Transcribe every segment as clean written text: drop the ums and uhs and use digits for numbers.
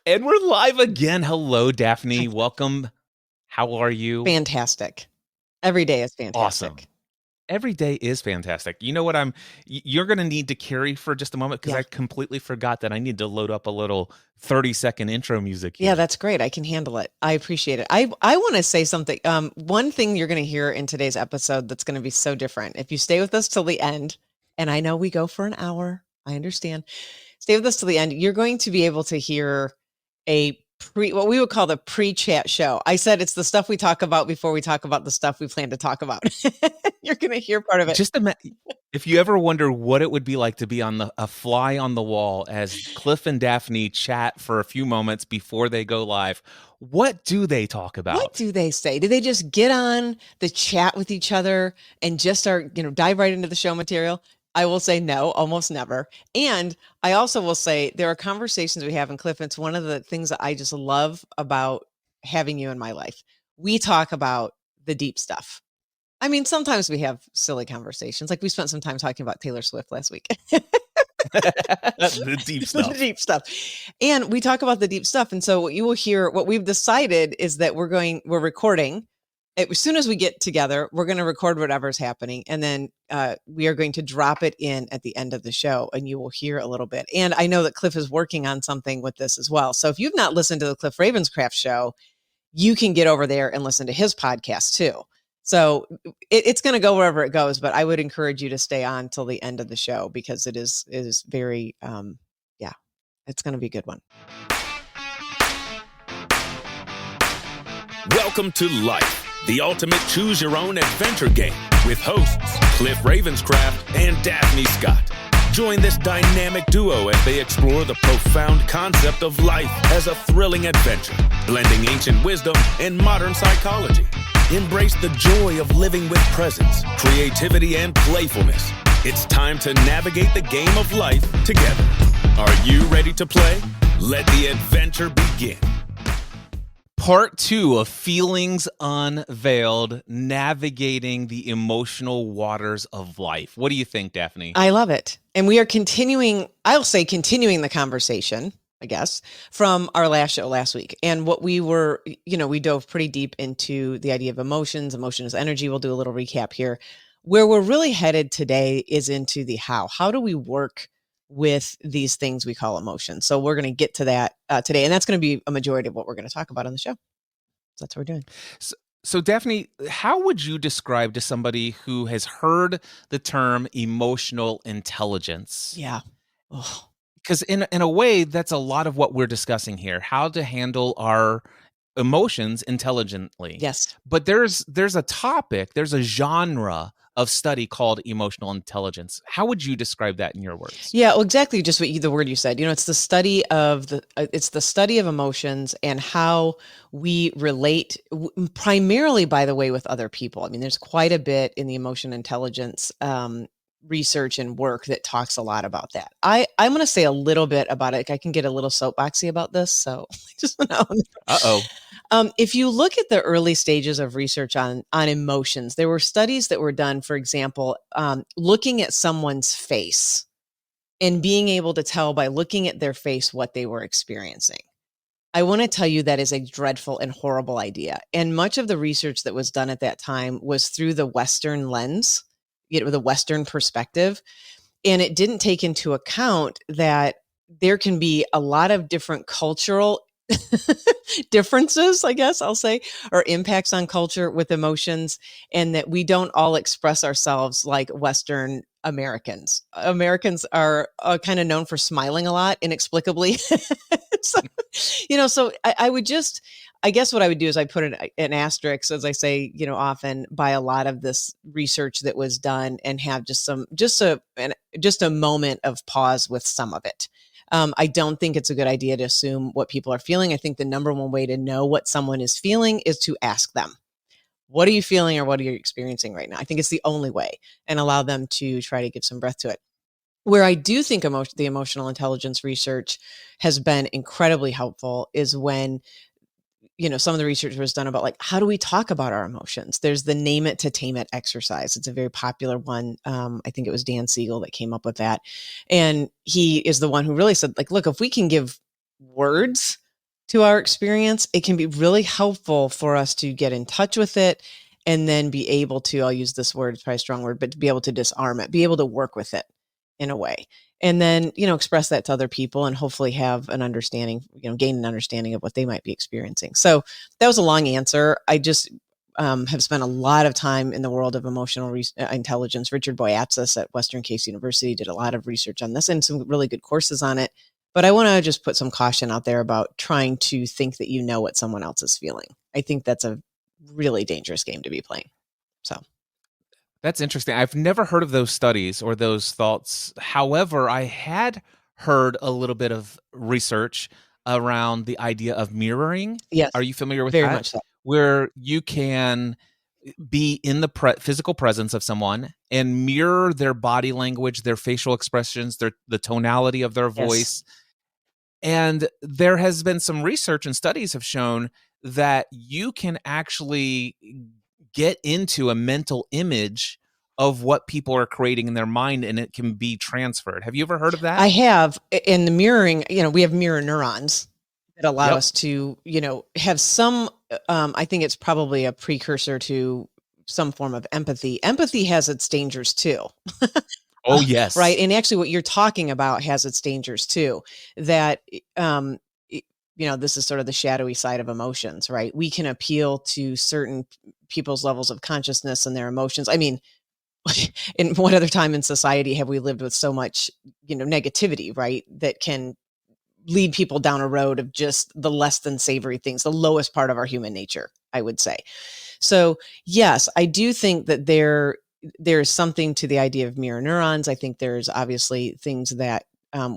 And we're live again. Hello, Daphne. Welcome. How are you? Fantastic. Every day is Awesome. fantastic. Every day is fantastic. You know what you're going to need to carry for just a moment because Yeah. I completely forgot that I need to load up a little 30-second intro music Yeah, here. that's great. I can handle it. I appreciate it. I want to say something. One thing you're going to hear in today's episode that's going to be so different. If you stay with us till the end, and I know we go for an hour, I understand. Stay with us till the end. You're going to be able to hear a what we would call the pre-chat show. I said it's the stuff we talk about before we talk about the stuff we plan to talk about. You're going to hear part of it. Just if you ever wonder what it would be like to be on a fly on the wall as Cliff and Daphne chat for a few moments before they go live, what do they talk What about? do they say? Do they just get on the chat with each other and just start, dive right into the show material? I will say no, almost never. And I also will say there are conversations we have in Cliff. It's one of the things that I just love about having you in my life. We talk about the deep stuff. I mean, sometimes we have silly conversations. Like we spent some time talking about Taylor Swift last week. The deep The stuff. deep stuff. And we talk about the deep stuff. And so what you will hear, what we've decided is that we're recording. As soon as we get together, we're going to record whatever's happening. And then we are going to drop it in at the end of the show and you will hear a little bit. And I know that Cliff is working on something with this as well. So if you've not listened to the Cliff Ravenscraft show, you can get over there and listen to his podcast too. So it's going to go wherever it goes, but I would encourage you to stay on till the end of the show because it is very, yeah, it's going to be a good one. Welcome to Life, the ultimate choose-your-own adventure game with hosts Cliff Ravenscraft and Daphne Scott. Join this dynamic duo as they explore the profound concept of life as a thrilling adventure, blending ancient wisdom and modern psychology. Embrace the joy of living with presence, creativity, and playfulness. It's time to navigate the game of life together. Are you ready to play? Let the adventure begin. Part 2 of Feelings Unveiled, navigating the emotional waters of life. What do you think, Daphne? I love it. And we are continuing the conversation, I guess, from our last show last week. And what we were, we dove pretty deep into the idea of emotions. Emotion is energy. We'll do a little recap here. Where we're really headed today is into the how. How do we work with these things we call emotions? So we're going to get to that today. And that's going to be a majority of what we're going to talk about on the show. So that's what we're doing. So Daphne, how would you describe to somebody who has heard the term emotional intelligence? Yeah. Because in a way, that's a lot of what we're discussing here, how to handle our emotions intelligently. Yes. But there's a genre of study called emotional intelligence. How would you describe that in your words? Yeah, well, exactly. Just the word you said. It's the study of it's the study of emotions and how we relate, primarily, by the way, with other people. I mean, there's quite a bit in the emotion intelligence research and work that talks a lot about that. I'm going to say a little bit about it. I can get a little soapboxy about this, so just if you look at the early stages of research on emotions, there were studies that were done, for example, looking at someone's face and being able to tell by looking at their face what they were experiencing. I want to tell you that is a dreadful and horrible idea. And much of the research that was done at that time was through the Western lens, the Western perspective. And it didn't take into account that there can be a lot of different cultural differences, I guess I'll say, or impacts on culture with emotions, and that we don't all express ourselves like Western Americans. Americans are kind of known for smiling a lot inexplicably. So I would just, I guess what I would do is I put an asterisk, as I say, often, by a lot of this research that was done, and have just a moment of pause with some of it. I don't think it's a good idea to assume what people are feeling. I think the number one way to know what someone is feeling is to ask them, what are you feeling, or what are you experiencing right now? I think it's the only way, and allow them to try to give some breath to it. Where I do think the emotional intelligence research has been incredibly helpful is when, some of the research was done about, like, how do we talk about our emotions? There's the name it to tame it exercise. It's a very popular one. I think it was Dan Siegel that came up with that. And he is the one who really said, like, look, if we can give words to our experience, it can be really helpful for us to get in touch with it and then be able to, I'll use this word, it's probably a strong word, but to be able to disarm it, be able to work with it in a way. And then, express that to other people and hopefully have an understanding, gain an understanding of what they might be experiencing. So that was a long answer. I just have spent a lot of time in the world of emotional intelligence. Richard Boyatzis at Western Case University did a lot of research on this and some really good courses on it. But I want to just put some caution out there about trying to think that you know what someone else is feeling. I think that's a really dangerous game to be playing. So That's interesting. I've never heard of those studies or those thoughts. However, I had heard a little bit of research around the idea of mirroring. yes, Are you familiar with very that? much so. Where you can be in the physical presence of someone and mirror their body language, their facial expressions, the tonality of their Yes. voice. And there has been some research and studies have shown that you can actually get into a mental image of what people are creating in their mind, and it can be transferred. Have you ever heard of that? I have. In the mirroring, we have mirror neurons that allow Yep. us to, have some, I think it's probably a precursor to some form of empathy. Empathy has its dangers too. Oh, yes. Right. And actually what you're talking about has its dangers too, that, this is sort of the shadowy side of emotions, right? We can appeal to certain people's levels of consciousness and their emotions. I mean, in what other time in society have we lived with so much, negativity, right? That can lead people down a road of just the less than savory things, the lowest part of our human nature, I would say. So yes, I do think that there's something to the idea of mirror neurons. I think there's obviously things that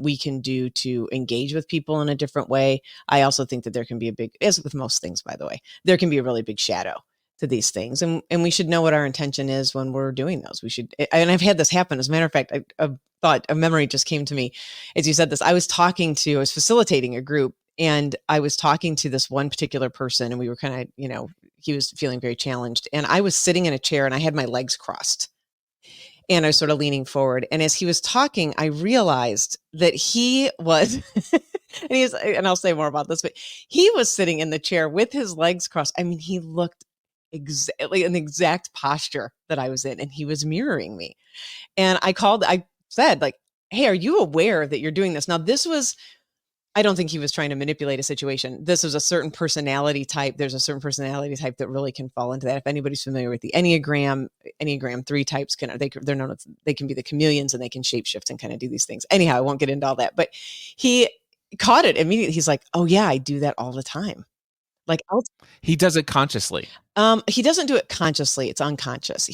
we can do to engage with people in a different way. I also think that there can be as with most things, by the way, there can be a really big shadow to these things. And we should know what our intention is when we're doing those. We should, and I've had this happen. As a matter of fact, a memory just came to me as you said this. I was facilitating a group and I was talking to this one particular person and we were kind of, he was feeling very challenged and I was sitting in a chair and I had my legs crossed and I was sort of leaning forward. And as he was talking, I realized that he was, and I'll say more about this, but he was sitting in the chair with his legs crossed. I mean, he looked exactly in the exact posture that I was in and he was mirroring me. And I said like, hey, are you aware that you're doing this? Now I don't think he was trying to manipulate a situation. This is a certain personality type. There's a certain personality type that really can fall into that. If anybody's familiar with the Enneagram 3 types they're known as, they can be the chameleons and they can shapeshift and kind of do these things. Anyhow, I won't get into all that, but he caught it immediately. He's like, oh yeah, I do that all the time. Like He does it consciously. he doesn't do it consciously. It's unconscious.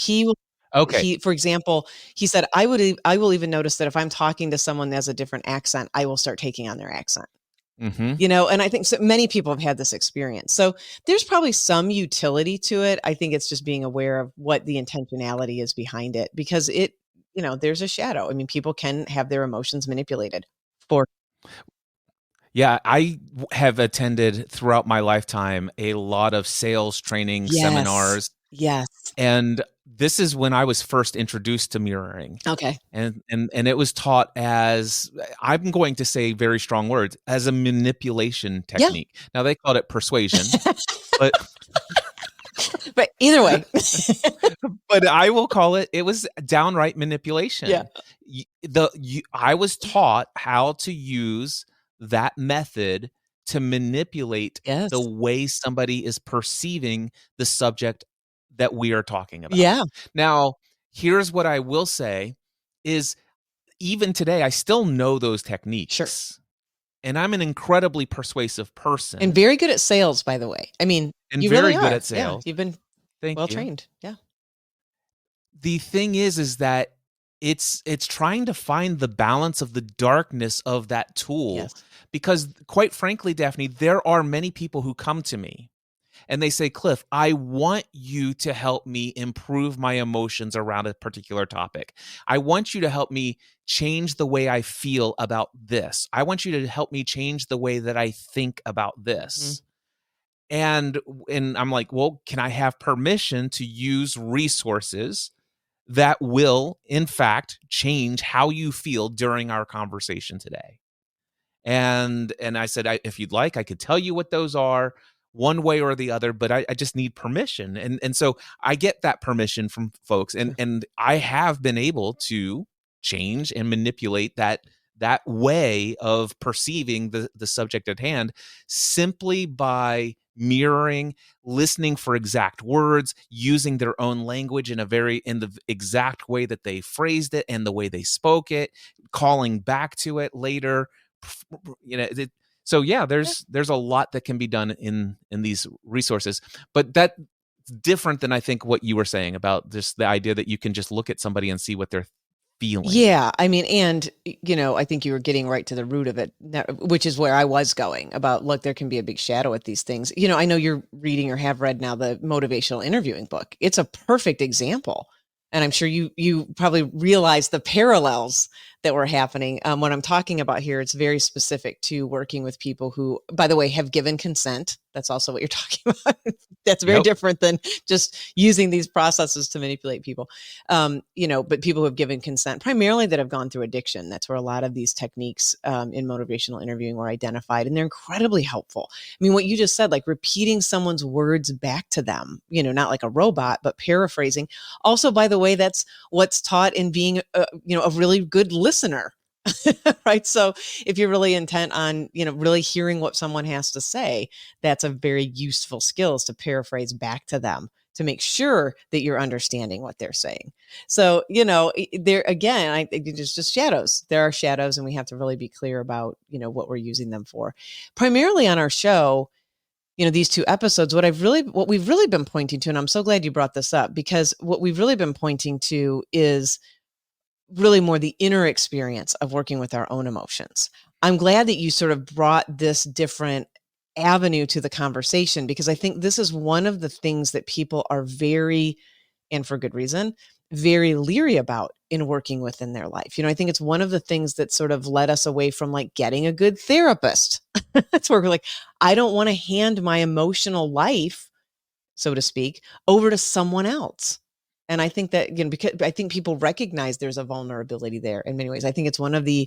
Okay. For example, he said, I will even notice that if I'm talking to someone that has a different accent, I will start taking on their accent. Mm-hmm. And I think so many people have had this experience. So there's probably some utility to it. I think it's just being aware of what the intentionality is behind it because there's a shadow. I mean, people can have their emotions manipulated for. Yeah, I have attended throughout my lifetime a lot of sales training seminars. Yes. And this is when I was first introduced to mirroring. Okay. And it was taught as, I'm going to say very strong words, as a manipulation technique. Yeah. Now they called it persuasion, but either way. But I will call it was downright manipulation. Yeah. I was taught how to use that method to manipulate the way somebody is perceiving the subject that we are talking about. Yeah. Now, here's what I will say is even today, I still know those techniques. Sure. And I'm an incredibly persuasive person. And very good at sales, by the way. I mean, you very really good are. at sales. Yeah, you've been well trained. Yeah. The thing is that it's trying to find the balance of the darkness of that tool. Yes. Because quite frankly, Daphne, there are many people who come to me and they say, Cliff, I want you to help me improve my emotions around a particular topic. I want you to help me change the way I feel about this. I want you to help me change the way that I think about this. Mm-hmm. And I'm like, well, can I have permission to use resources that will, in fact, change how you feel during our conversation today? And I said, if you'd like, I could tell you what those are one way or the other, but I just need permission. And so I get that permission from folks, and I have been able to change and manipulate that way of perceiving the subject at hand simply by mirroring, listening for exact words, using their own language in the exact way that they phrased it and the way they spoke it, calling back to it later. So yeah, there's a lot that can be done in these resources, but that's different than I think what you were saying about just the idea that you can just look at somebody and see what they're feeling. Yeah, I mean, and I think you were getting right to the root of it, which is where I was going about, look, there can be a big shadow at these things. I know you're reading or have read now the motivational interviewing book. It's a perfect example. And I'm sure you probably realize the parallels that were happening. What I'm talking about here, it's very specific to working with people who, by the way, have given consent. That's also what you're talking about. That's very different than just using these processes to manipulate people. But people who have given consent, primarily that have gone through addiction. That's where a lot of these techniques in motivational interviewing were identified, and they're incredibly helpful. I mean, what you just said, like repeating someone's words back to them, not like a robot, but paraphrasing. Also, by the way, that's what's taught in being, a really good listener. Right. So if you're really intent on, really hearing what someone has to say, that's a very useful skill, is to paraphrase back to them to make sure that you're understanding what they're saying. So, there again, there's just shadows. There are shadows, and we have to really be clear about, what we're using them for. Primarily on our show, these 2 episodes, what we've really been pointing to, and I'm so glad you brought this up, because what we've really been pointing to is really more the inner experience of working with our own emotions. I'm glad that you sort of brought this different avenue to the conversation, because I think this is one of the things that people are very, and for good reason, very leery about in working within their life. I think it's one of the things that sort of led us away from like getting a good therapist. That's where we're like, I don't want to hand my emotional life, so to speak, over to someone else. And I think that, because I think people recognize there's a vulnerability there in many ways. I think it's one of the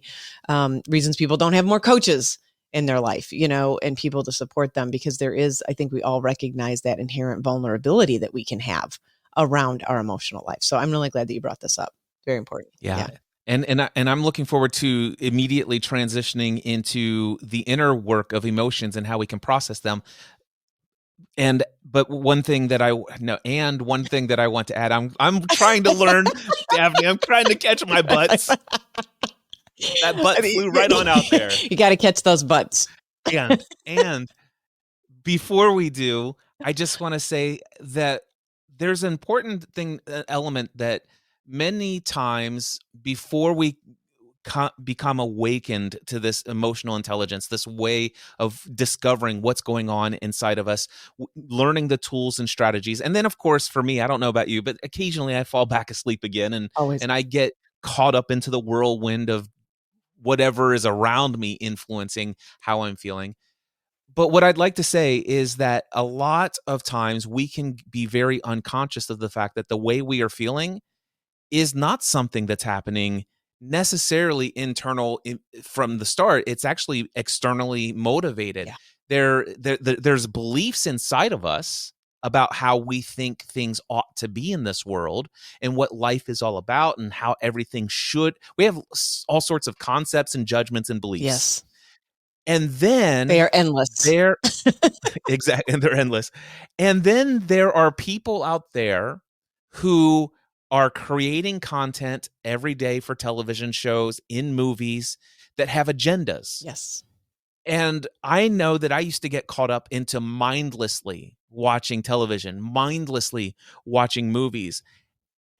reasons people don't have more coaches in their life, and people to support them, because there is, I think we all recognize that inherent vulnerability that we can have around our emotional life. So I'm really glad that you brought this up. Very important. Yeah. And I'm looking forward to immediately transitioning into the inner work of emotions and how we can process them. But one thing that I want to add, I'm trying to learn, Daphne. I'm trying to catch my butts. That butt flew right on out there. You got to catch those butts. And before we do, I just want to say that there's an important element that many times before we become awakened to this emotional intelligence, this way of discovering what's going on inside of us, learning the tools and strategies. And then, of course, for me, I don't know about you, but occasionally I fall back asleep again, and I get caught up into the whirlwind of whatever is around me influencing how I'm feeling. But what I'd like to say is that a lot of times we can be very unconscious of the fact that the way we are feeling is not something that's happening necessarily internal from the start. It's actually externally motivated. Yeah. There's beliefs inside of us about how we think things ought to be in this world and what life is all about and how everything should. We have all sorts of concepts and judgments and beliefs. Yes. And then they are endless. Exactly. And they're endless. And then there are people out there who are creating content every day for television shows, in movies, that have agendas. Yes. And I know that I used to get caught up into mindlessly watching television, mindlessly watching movies.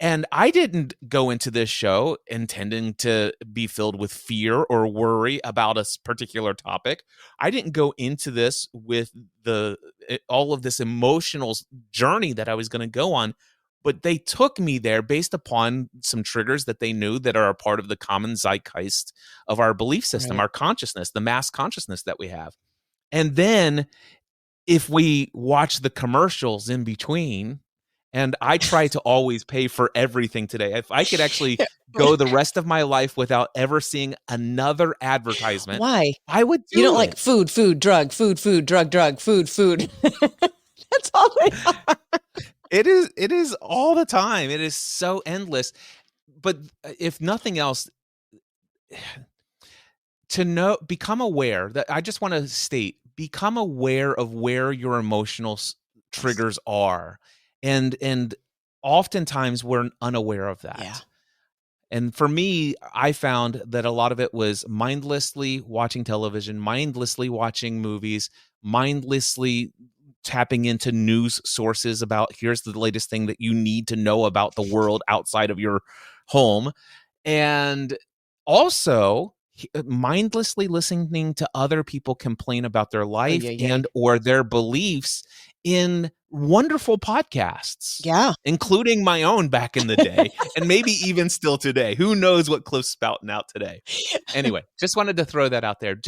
And I didn't go into this show intending to be filled with fear or worry about a particular topic. I didn't go into this with all of this emotional journey that I was going to go on. But they took me there based upon some triggers that they knew that are a part of the common zeitgeist of our belief system, our consciousness, the mass consciousness that we have. And then if we watch the commercials in between And I try to always pay for everything today. If I could actually go the rest of my life without ever seeing another advertisement, Why? I would You don't do like it. food, food, drug, food, food, drug, drug, food, food. That's all they are. It is all the time. It is so endless. But if nothing else, to become aware that I just want to state, become aware of where your emotional Yes. triggers are. And oftentimes we're unaware of Yeah. that. And for me, I found that a lot of it was mindlessly watching television, mindlessly watching movies, mindlessly tapping into news sources about here's the latest thing that you need to know about the world outside of your home. And also mindlessly listening to other people complain about their Oh, life yeah, yeah. and or their beliefs in wonderful podcasts, Yeah. including my own back in the day and maybe even still today. Who knows what Cliff's spouting out today? Anyway, just wanted to throw that out there.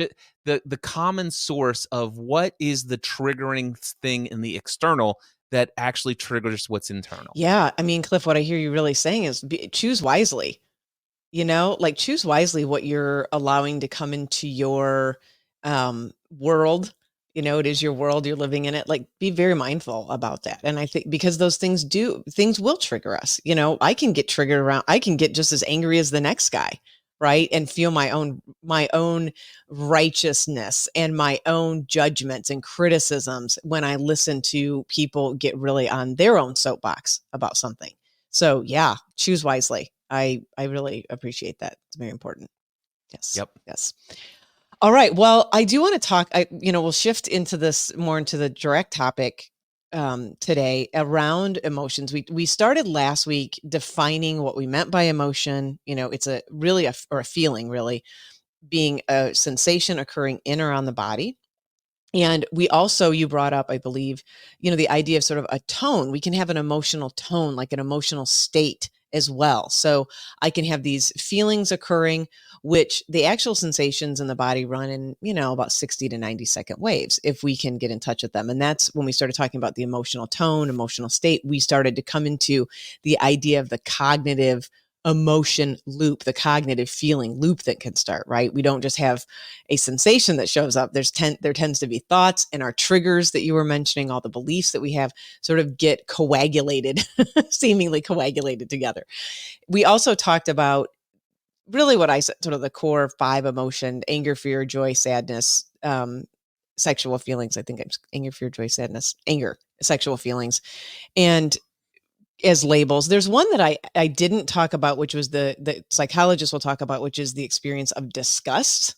The common source of what is the triggering thing in the external that actually triggers what's internal. Yeah. I mean, Cliff, what I hear you really saying is choose wisely. Like choose wisely what you're allowing to come into your world. It is your world, you're living in it. Like, be very mindful about that. And I think because those things will trigger us. I can get triggered I can get just as angry as the next guy, right? And feel my own righteousness and my own judgments and criticisms when I listen to people get really on their own soapbox about something. So yeah, choose wisely. I really appreciate that. It's very important. Yes. Yep. Yes. All right. Well, I do want to talk, we'll shift into this more into the direct topic today around emotions. We started last week defining what we meant by emotion. It's a feeling, really, being a sensation occurring in or on the body. And we also, you brought up, I believe, the idea of sort of a tone. We can have an emotional tone, like an emotional state as well. So I can have these feelings occurring, which the actual sensations in the body run in, about 60 to 90-second waves, if we can get in touch with them. And that's when we started talking about the emotional tone, emotional state, we started to come into the idea of the cognitive emotion loop, the cognitive feeling loop that can start, right? We don't just have a sensation that shows up. There tends to be thoughts, and our triggers that you were mentioning, all the beliefs that we have sort of get coagulated, seemingly coagulated together. We also talked about really what I said, sort of the core 5 emotion: anger, fear, joy, sadness, sexual feelings. I think I'm anger, fear, joy, sadness, anger, sexual feelings. And as labels, there's one that I didn't talk about, which was the psychologist will talk about, which is the experience of disgust.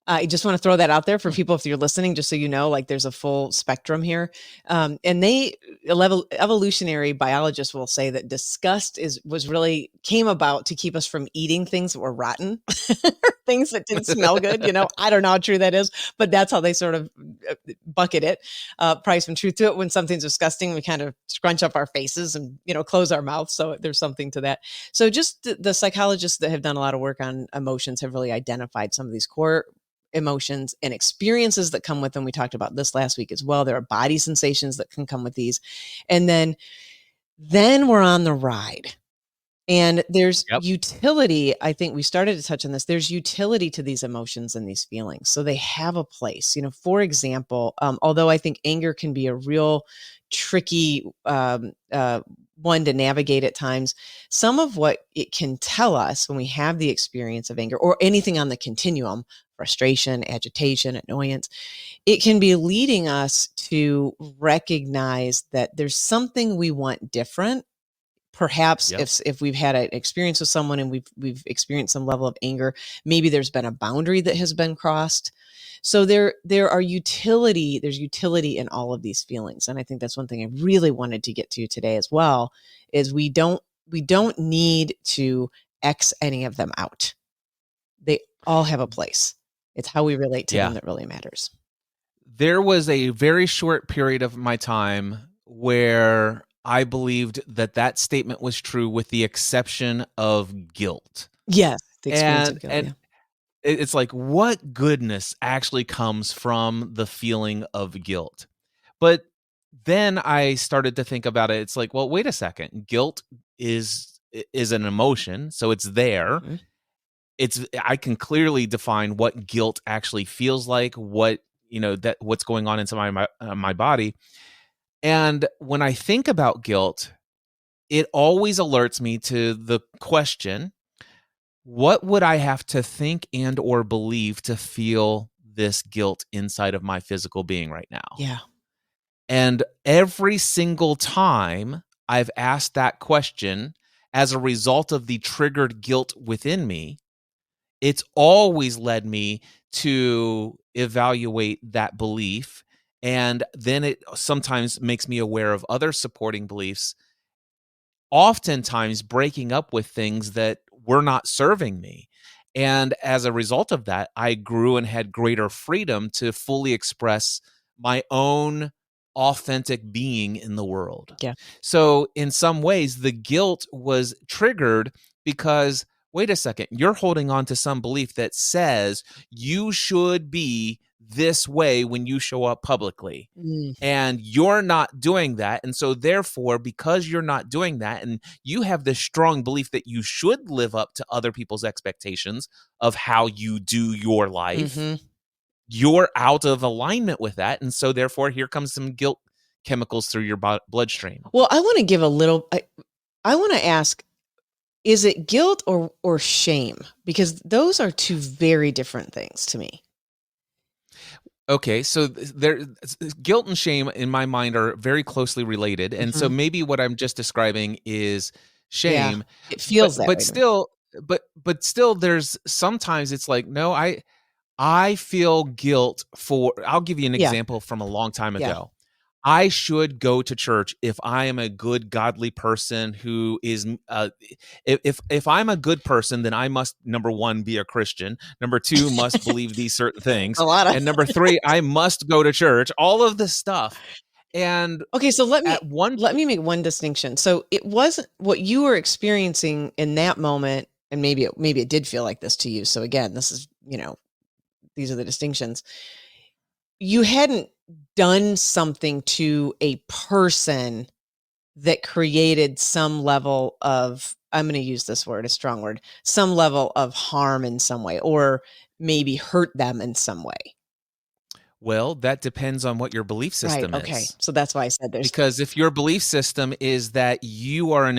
I just want to throw that out there for people, if you're listening, just so you know, like, there's a full spectrum here. And evolutionary biologists will say that disgust came about to keep us from eating things that were rotten, things that didn't smell good. I don't know how true that is, but that's how they sort of bucket it. Probably some truth to it. When something's disgusting, we kind of scrunch up our faces and, close our mouths. So there's something to that. So just the psychologists that have done a lot of work on emotions have really identified some of these core emotions and experiences that come with them. We talked about this last week as well. There are body sensations that can come with these. And then we're on the ride. And there's Yep. utility. I think we started to touch on this. There's utility to these emotions and these feelings. So they have a place. For example, although I think anger can be a real tricky one to navigate at times, some of what it can tell us when we have the experience of anger, or anything on the continuum, frustration, agitation, annoyance, it can be leading us to recognize that there's something we want different. Perhaps Yep. if we've had an experience with someone and we've experienced some level of anger, maybe there's been a boundary that has been crossed. So there's utility in all of these feelings. And I think that's one thing I really wanted to get to today as well, is we don't need to X any of them out. They all have a place. It's how we relate to them that really matters. There was a very short period of my time where I believed that statement was true, with the exception of guilt. Yes, the experience of guilt. And it's like, what goodness actually comes from the feeling of guilt? But then I started to think about it. It's like, well, wait a second. Guilt is an emotion, so it's there. Mhm. I can clearly define what guilt actually feels like, what's going on inside my body. And when I think about guilt, it always alerts me to the question, what would I have to think and or believe to feel this guilt inside of my physical being right now? Yeah. And every single time I've asked that question as a result of the triggered guilt within me, it's always led me to evaluate that belief. And then it sometimes makes me aware of other supporting beliefs, oftentimes breaking up with things that were not serving me. And as a result of that, I grew and had greater freedom to fully express my own authentic being in the world. Yeah. So, in some ways, the guilt was triggered because, wait a second, you're holding on to some belief that says you should be this way when you show up publicly, Mm. and you're not doing that. And so therefore, because you're not doing that, and you have this strong belief that you should live up to other people's expectations of how you do your life, Hmm. you're out of alignment with that. And so therefore, here comes some guilt chemicals through your bloodstream. Well, I want to give a little. I want to ask: is it guilt or shame? Because those are two very different things to me. Okay, so guilt and shame in my mind are very closely related, and so Mhm. maybe what I'm just describing is Yeah, shame, it but feels that way to me. still, there's sometimes it's like, no, I feel guilt for. I'll give you an Yeah, example from a long time yeah. ago. I should go to church if I am a good, godly person who is. If I'm a good person, then I must, number one, be a Christian. Number two, must believe these certain things, A lot of and number three, I must go to church. All of this stuff, and Okay, so let me at one let me make one distinction. So it wasn't what you were experiencing in that moment, and maybe it did feel like this to you. So again, this is, these are the distinctions. You hadn't done something to a person that created some level of, I'm going to use this word, a strong word, some level of harm in some way, or maybe hurt them in some way. well, that depends on what your belief Right. system Okay. is. So that's why I said there's. Because if your belief system is that you are an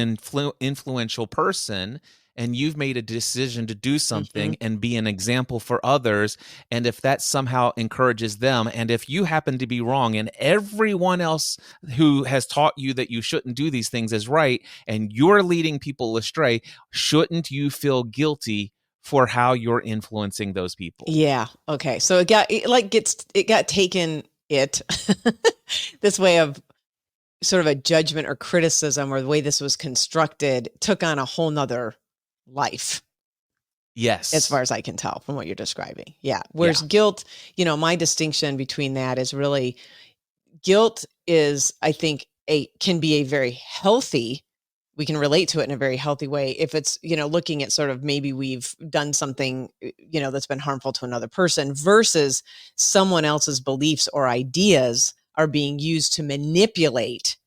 influential person and you've made a decision to do Mhm. something and be an example for others, and if that somehow encourages them, and if you happen to be wrong and everyone else who has taught you that you shouldn't do these things is right, and you're leading people astray, shouldn't you feel guilty for how you're influencing those people? Yeah. Okay. So it got taken this way of sort of a judgment or criticism, or the way this was constructed took on a whole nother life, as far Yes. as I can tell from what you're describing. Yeah. Whereas Yeah. guilt, my distinction between that is really guilt is, I think, can be a very healthy, we can relate to it in a very healthy way if it's, looking at sort of maybe we've done something, that's been harmful to another person, versus someone else's beliefs or ideas are being used to manipulate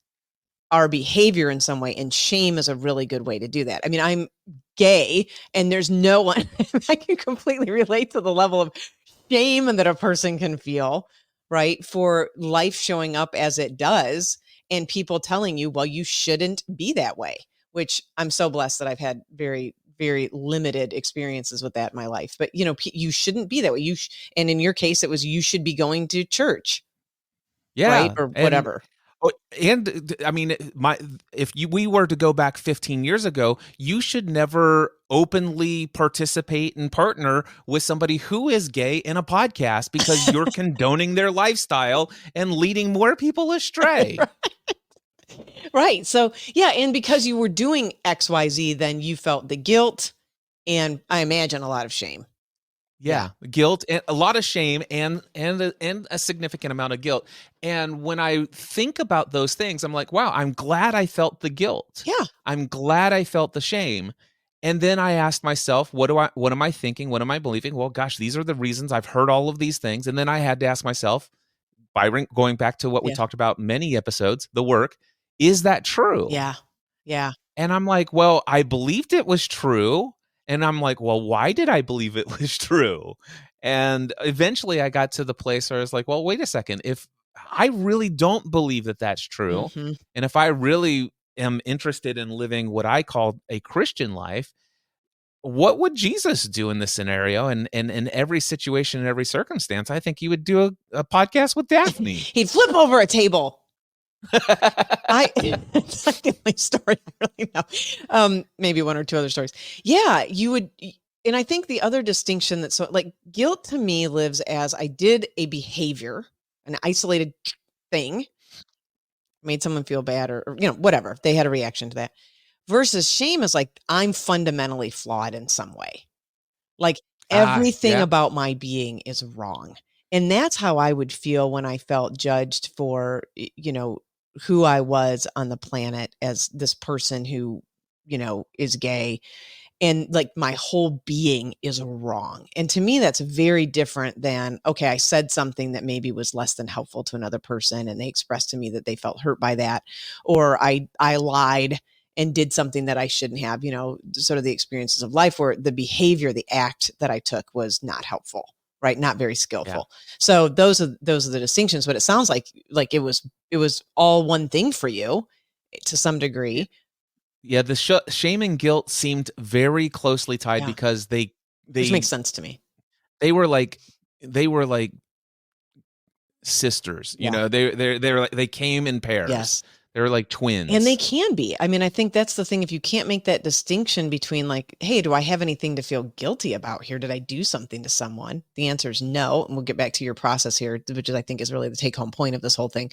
our behavior in some way, and shame is a really good way to do that. I mean, I'm gay, and there's no one I can completely relate to the level of shame that a person can feel, right? For life showing up as it does, and people telling you, well, you shouldn't be that way, which I'm so blessed that I've had very, very limited experiences with that in my life. But, you shouldn't be that way. And in your case, it was, you should be going to church, right? Yeah, Or and whatever. I mean, my if you we were to go back 15 years ago, you should never openly participate and partner with somebody who is gay in a podcast because you're condoning their lifestyle and leading more people astray. Right. So, yeah. And because you were doing XYZ, then you felt the guilt, and I imagine a lot of shame. Yeah. Yeah, guilt and a lot of shame and a significant amount of guilt. And when I think about those things, I'm like, wow, I'm glad I felt the guilt. Yeah. I'm glad I felt the shame. And then I asked myself, what am I thinking? What am I believing? Well, gosh, these are the reasons. I've heard all of these things. And then I had to ask myself, going back to what we Yeah. talked about many episodes, the work, is that true? Yeah. Yeah. And I'm like, well, I believed it was true. And I'm like, well, why did I believe it was true? And eventually I got to the place where I was like, well, wait a second. If I really don't believe that that's true, Hmm. and if I really am interested in living what I call a Christian life, what would Jesus do in this scenario? And in every situation, in every circumstance, I think he would do a podcast with Daphne. He'd flip over a table. It's like the only story I really know. Maybe one or two other stories. Yeah, you would. And I think the other distinction that's so like guilt to me lives as I did a behavior, an isolated thing, made someone feel bad or whatever. They had a reaction to that. Versus shame is like I'm fundamentally flawed in some way. Like everything Yeah. about my being is wrong. And that's how I would feel when I felt judged for, who I was on the planet as this person who, is gay. And like my whole being is wrong. And to me, that's very different than, okay, I said something that maybe was less than helpful to another person and they expressed to me that they felt hurt by that. Or I lied and did something that I shouldn't have, sort of the experiences of life where the behavior, the act that I took was not helpful, right? Not very skillful. So those are the distinctions, but it sounds like it was all one thing for you to some degree. Yeah, the shame and guilt seemed very closely tied because which makes sense to me. They were like sisters. Yeah. They're like they came in pairs. Yes. They were like twins. And they can be. I mean, I think that's the thing. If you can't make that distinction between like, hey, do I have anything to feel guilty about here? Did I do something to someone? The answer is no. And we'll get back to your process here, which I think is really the take home point of this whole thing.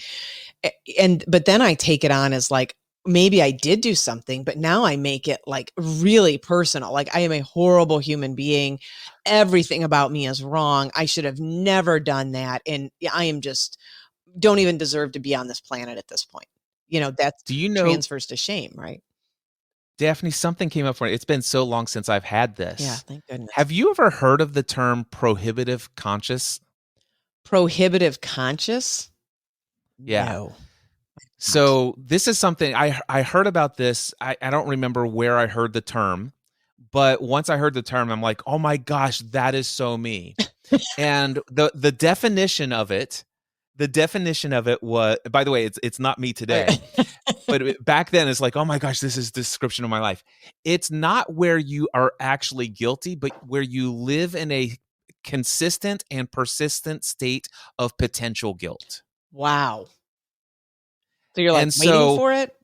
But then I take it on as like, maybe I did do something, but now I make it like really personal. Like I am a horrible human being. Everything about me is wrong. I should have never done that. And I am just don't even deserve to be on this planet at this point. That's transfers to shame, right? Daphne, something came up for me. It's been so long since I've had this. Yeah, thank goodness. Have you ever heard of the term prohibitive conscious? Prohibitive conscious? Yeah. No. So this is something I heard about this. I don't remember where I heard the term, but once I heard the term, I'm like, oh my gosh, that is so me. And the definition of it was, by the way, it's not me today, but back then it's like, oh my gosh, this is the description of my life. It's not where you are actually guilty, but where you live in a consistent and persistent state of potential guilt. Wow. So you're like waiting for it?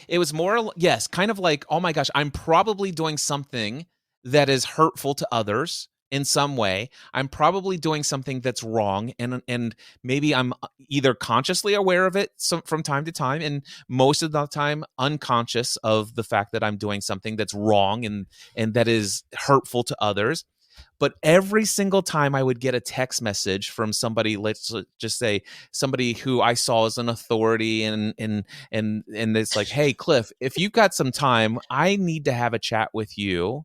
It was more, yes, kind of like, oh my gosh, I'm probably doing something that is hurtful to others in some way. I'm probably doing something that's wrong, and maybe I'm either consciously aware of it from time to time, and most of the time unconscious of the fact that I'm doing something that's wrong and that is hurtful to others. But every single time I would get a text message from somebody, let's just say somebody who I saw as an authority, and it's like, hey, Cliff, if you've got some time, I need to have a chat with you.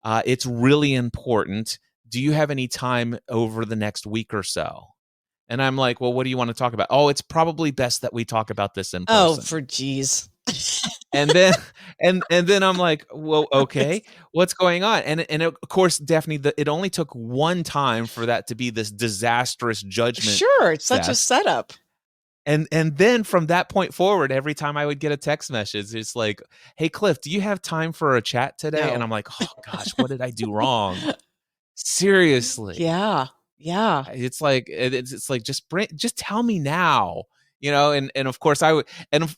It's really important. Do you have any time over the next week or so? And I'm like, well, what do you want to talk about? Oh, it's probably best that we talk about this in person. Oh, for geez. And then and then I'm like, well, okay, what's going on? And of course, Daphne, it only took one time for that to be this disastrous judgment. Sure, it's such a setup. And then from that point forward, every time I would get a text message, it's like, hey, Cliff, do you have time for a chat today? No. And I'm like, oh gosh, what did I do wrong? Seriously. Yeah. It's like just tell me now. And of course I would, and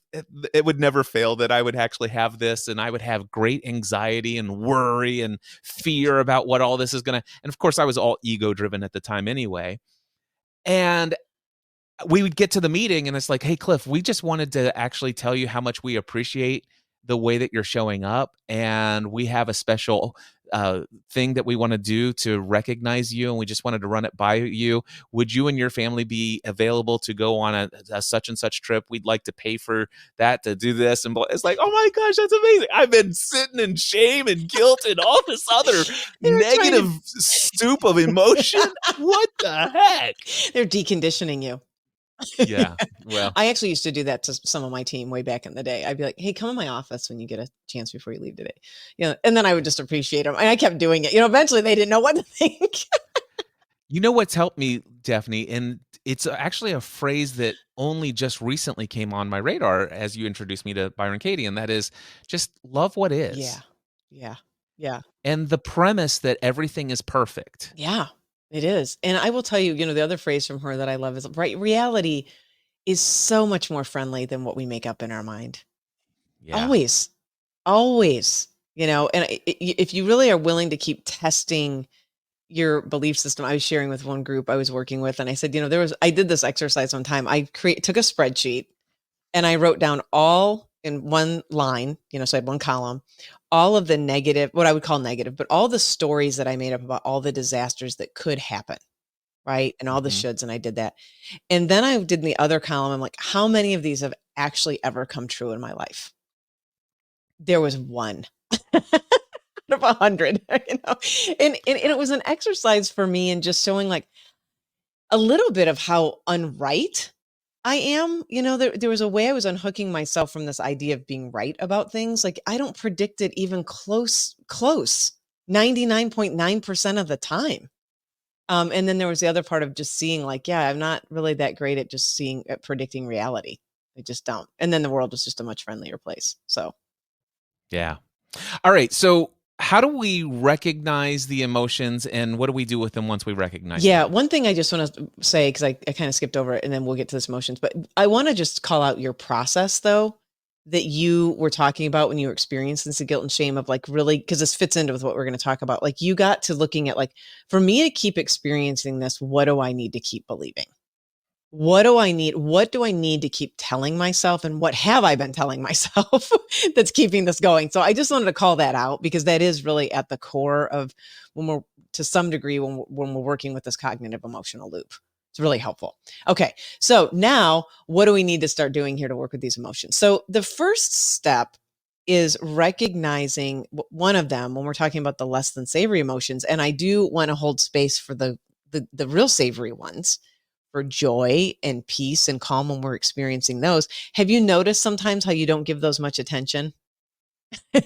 it would never fail that I would actually have this, and I would have great anxiety and worry and fear about what all this is going to, and of course I was all ego driven at the time anyway. And we would get to the meeting and it's like, hey, Cliff, we just wanted to actually tell you how much we appreciate the way that you're showing up. And we have a special thing that we want to do to recognize you, and we just wanted to run it by you. Would you and your family be available to go on a such and such trip? We'd like to pay for that to do this. And it's like, oh my gosh, that's amazing. I've been sitting in shame and guilt and all this other negative soup of emotion. What the heck? They're deconditioning you. Yeah. Well, I actually used to do that to some of my team way back in the day. I'd be like, hey, come in my office when you get a chance before you leave today. And then I would just appreciate them. And I kept doing it. Eventually they didn't know what to think. you know what's helped me, Daphne, and it's actually a phrase that only just recently came on my radar as you introduced me to Byron Katie, and that is just love what is. Yeah. Yeah. Yeah. And the premise that everything is perfect. Yeah, it is. And I will tell you, the other phrase from her that I love is, right, reality is so much more friendly than what we make up in our mind. Yeah. Always. Always. And if you really are willing to keep testing your belief system, I was sharing with one group I was working with, and I said, I did this exercise one time. I took a spreadsheet and I wrote down all in one line, so I had one column, all of the negative, what I would call negative, but all the stories that I made up about all the disasters that could happen. Right. And all the shoulds. And I did that. And then I did in the other column, I'm like, how many of these have actually ever come true in my life? There was one out of 100, and it was an exercise for me in just showing like a little bit of how unright I am. There was a way I was unhooking myself from this idea of being right about things. Like I don't predict it even close 99.9% of the time. And then there was the other part of just seeing like, yeah, I'm not really that great at just predicting reality. I just don't. And then the world was just a much friendlier place. So. Yeah. All right. So how do we recognize the emotions, and what do we do with them once we recognize them? One thing I just want to say, because I kind of skipped over it, and then we'll get to this emotions, but I want to just call out your process though, that you were talking about when you were experiencing the guilt and shame of like really, because this fits into with what we're going to talk about. Like you got to looking at like, for me to keep experiencing this, what do I need to keep believing? What do I need? What do I need to keep telling myself? And what have I been telling myself that's keeping this going? So I just wanted to call that out, because that is really at the core of when we're, to some degree, when we're working with this cognitive emotional loop. It's really helpful. Okay. So now what do we need to start doing here to work with these emotions? So the first step is recognizing one of them when we're talking about the less than savory emotions. And I do want to hold space for the real savory ones, for joy and peace and calm when we're experiencing those. Have you noticed sometimes how you don't give those much attention? You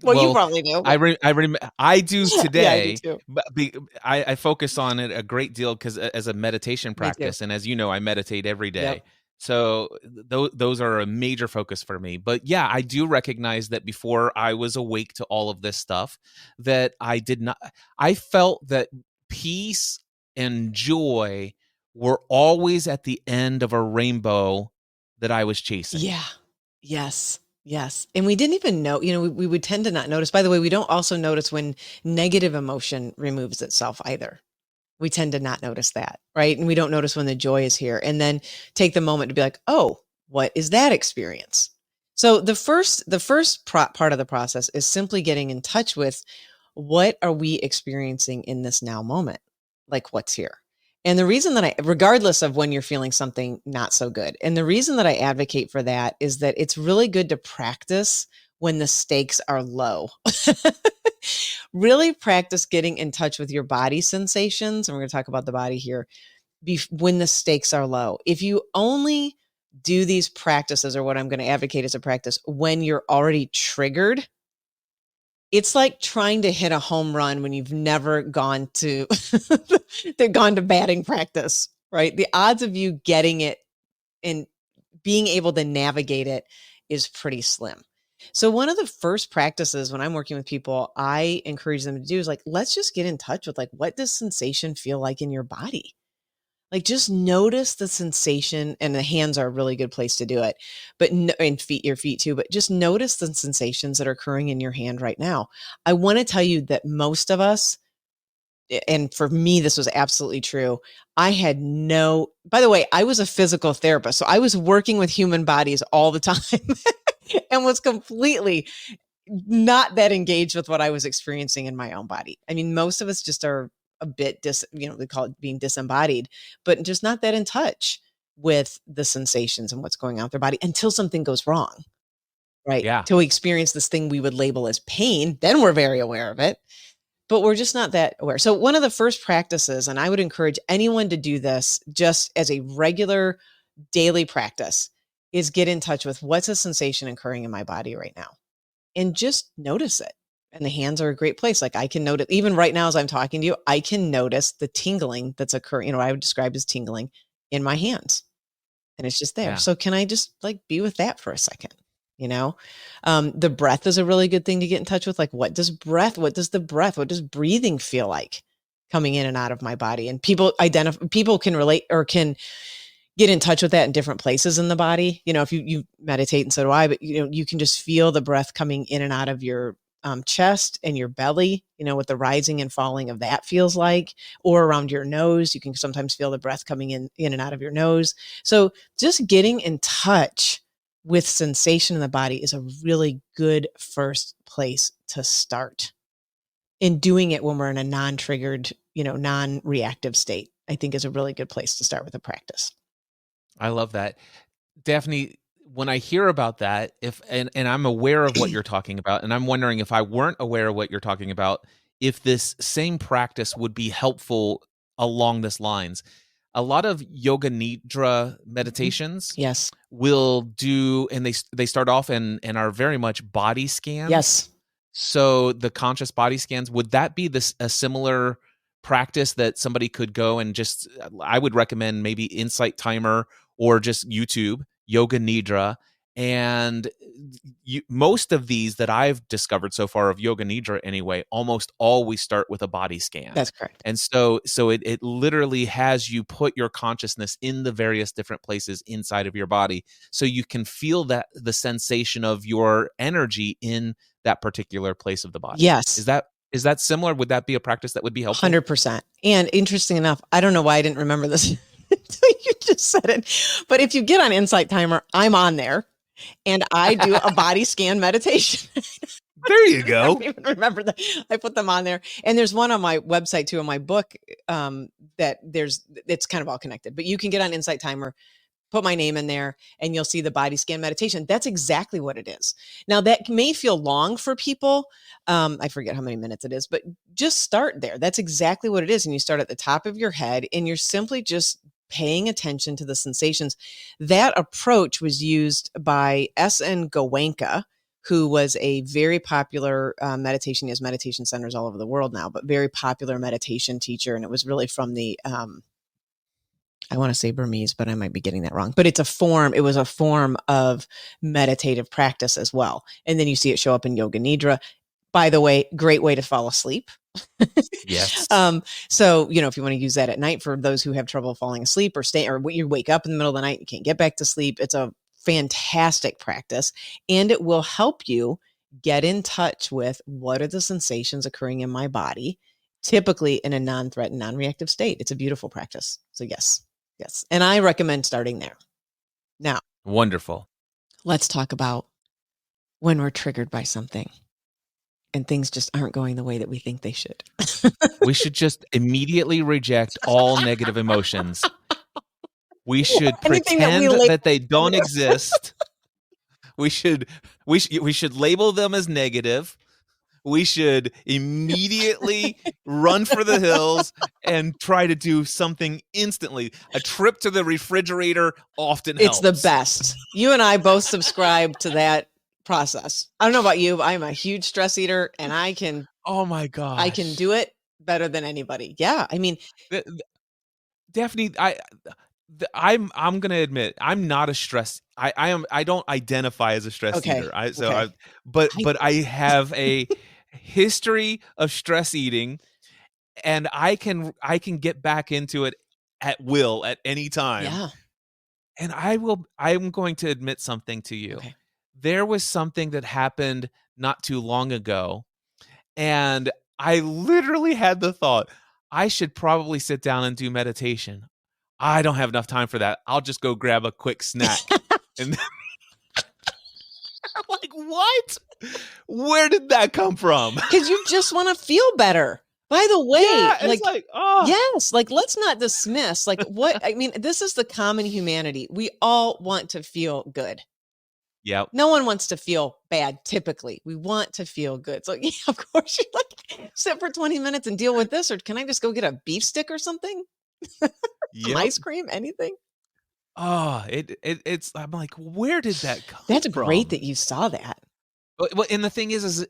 probably do. I do today. Yeah, I do too. But I focus on it a great deal because as a meditation practice, and as you know, I meditate every day. Yep. So those are a major focus for me. But yeah, I do recognize that before I was awake to all of this stuff, that I felt that peace and joy were always at the end of a rainbow that I was chasing. Yeah. Yes. Yes. And we didn't even know, we would tend to not notice. By the way, we don't also notice when negative emotion removes itself either. We tend to not notice that, right? And we don't notice when the joy is here, and then take the moment to be like, oh, what is that experience? So the first part of the process is simply getting in touch with, what are we experiencing in this now moment? Like, what's here? And the reason that regardless of when you're feeling something not so good, and the reason that I advocate for that is that it's really good to practice when the stakes are low. Really practice getting in touch with your body sensations. And we're going to talk about the body here when the stakes are low. If you only do these practices, or what I'm going to advocate as a practice, when you're already triggered, it's like trying to hit a home run when you've never gone to batting practice, right? The odds of you getting it and being able to navigate it is pretty slim. So one of the first practices when I'm working with people, I encourage them to do is like, let's just get in touch with like, what does sensation feel like in your body? Like just notice the sensation, and the hands are a really good place to do it, but and your feet too, but just notice the sensations that are occurring in your hand right now. I want to tell you that most of us, and for me, this was absolutely true. By the way, I was a physical therapist, so I was working with human bodies all the time and was completely not that engaged with what I was experiencing in my own body. I mean, most of us just are a bit we call it being disembodied, but just not that in touch with the sensations and what's going on with their body until something goes wrong, right? Yeah. Till we experience this thing we would label as pain, then we're very aware of it, but we're just not that aware. So one of the first practices, and I would encourage anyone to do this just as a regular daily practice, is get in touch with what's a sensation occurring in my body right now and just notice it. And the hands are a great place. Like I can notice, even right now as I'm talking to you, I can notice the tingling that's occurring, I would describe as tingling in my hands. And it's just there. Yeah. So can I just like be with that for a second? The breath is a really good thing to get in touch with. Like what does breathing feel like coming in and out of my body? And people can relate or can get in touch with that in different places in the body. If you meditate, and so do I, but you can just feel the breath coming in and out of your chest and your belly, what the rising and falling of that feels like, or around your nose. You can sometimes feel the breath coming in and out of your nose. So just getting in touch with sensation in the body is a really good first place to start. And doing it when we're in a non-triggered, non-reactive state, I think is a really good place to start with a practice. I love that. Daphne, when I hear about that, and I'm aware of what you're talking about, and I'm wondering if I weren't aware of what you're talking about, if this same practice would be helpful along this lines. A lot of yoga nidra meditations Yes. will do, and they start off and are very much body scans. Yes. So the conscious body scans, would that be a similar practice that somebody could go and just, I would recommend maybe Insight Timer or just YouTube, Yoga Nidra. And most of these that I've discovered so far of Yoga Nidra anyway, almost always start with a body scan. That's correct. And so it literally has you put your consciousness in the various different places inside of your body so you can feel that the sensation of your energy in that particular place of the body. Yes. Is that similar? Would that be a practice that would be helpful? 100%. And interesting enough, I don't know why I didn't remember this until you just said it. But if you get on Insight Timer, I'm on there and I do a body scan meditation. There you go. I don't even remember that. I put them on there. And there's one on my website too, in my book, it's kind of all connected. But you can get on Insight Timer, put my name in there, and you'll see the body scan meditation. That's exactly what it is. Now, that may feel long for people. I forget how many minutes it is, but just start there. That's exactly what it is. And you start at the top of your head, and you're simply just paying attention to the sensations. That approach was used by S.N. Goenka, who was a very popular meditation. He has meditation centers all over the world now, but very popular meditation teacher. And it was really from the I want to say Burmese, but I might be getting that wrong. But it was a form of meditative practice as well. And then you see it show up in Yoga Nidra. By the way, great way to fall asleep. Yes. So, if you want to use that at night for those who have trouble falling asleep or you wake up in the middle of the night, you can't get back to sleep. It's a fantastic practice, and it will help you get in touch with what are the sensations occurring in my body, typically in a non-threatened, non-reactive state. It's a beautiful practice. So yes. And I recommend starting there. Now, wonderful. Let's talk about when we're triggered by something and things just aren't going the way that we think they should. We should just immediately reject all negative emotions. We should pretend that they don't exist. We should label them as negative. We should immediately run for the hills and try to do something instantly. A trip to the refrigerator often helps. It's the best. You and I both subscribe to that process. I don't know about you, but I'm a huge stress eater, and I can. Oh my gosh. I can do it better than anybody. Yeah, I mean, Daphne, I'm going to admit I'm not a stress. I don't identify as a stress eater. But I have a history of stress eating, and I can get back into it at will at any time. Yeah. And I'm going to admit something to you. Okay. There was something that happened not too long ago, and I literally had the thought, I should probably sit down and do meditation. I don't have enough time for that. I'll just go grab a quick snack. And Like, what? Where did that come from? Because you just want to feel better. By the way, Yeah, it's like, oh. yes, like let's not dismiss like what I mean, this is the common humanity. We all want to feel good. Yep. No one wants to feel bad typically. We want to feel good. So yeah, of course you like sit for 20 minutes and deal with this, or can I just go get a beef stick or something? Some Yep. ice cream, anything? Oh, it's I'm like, where did that come That's great from? that you saw that. Well, and the thing is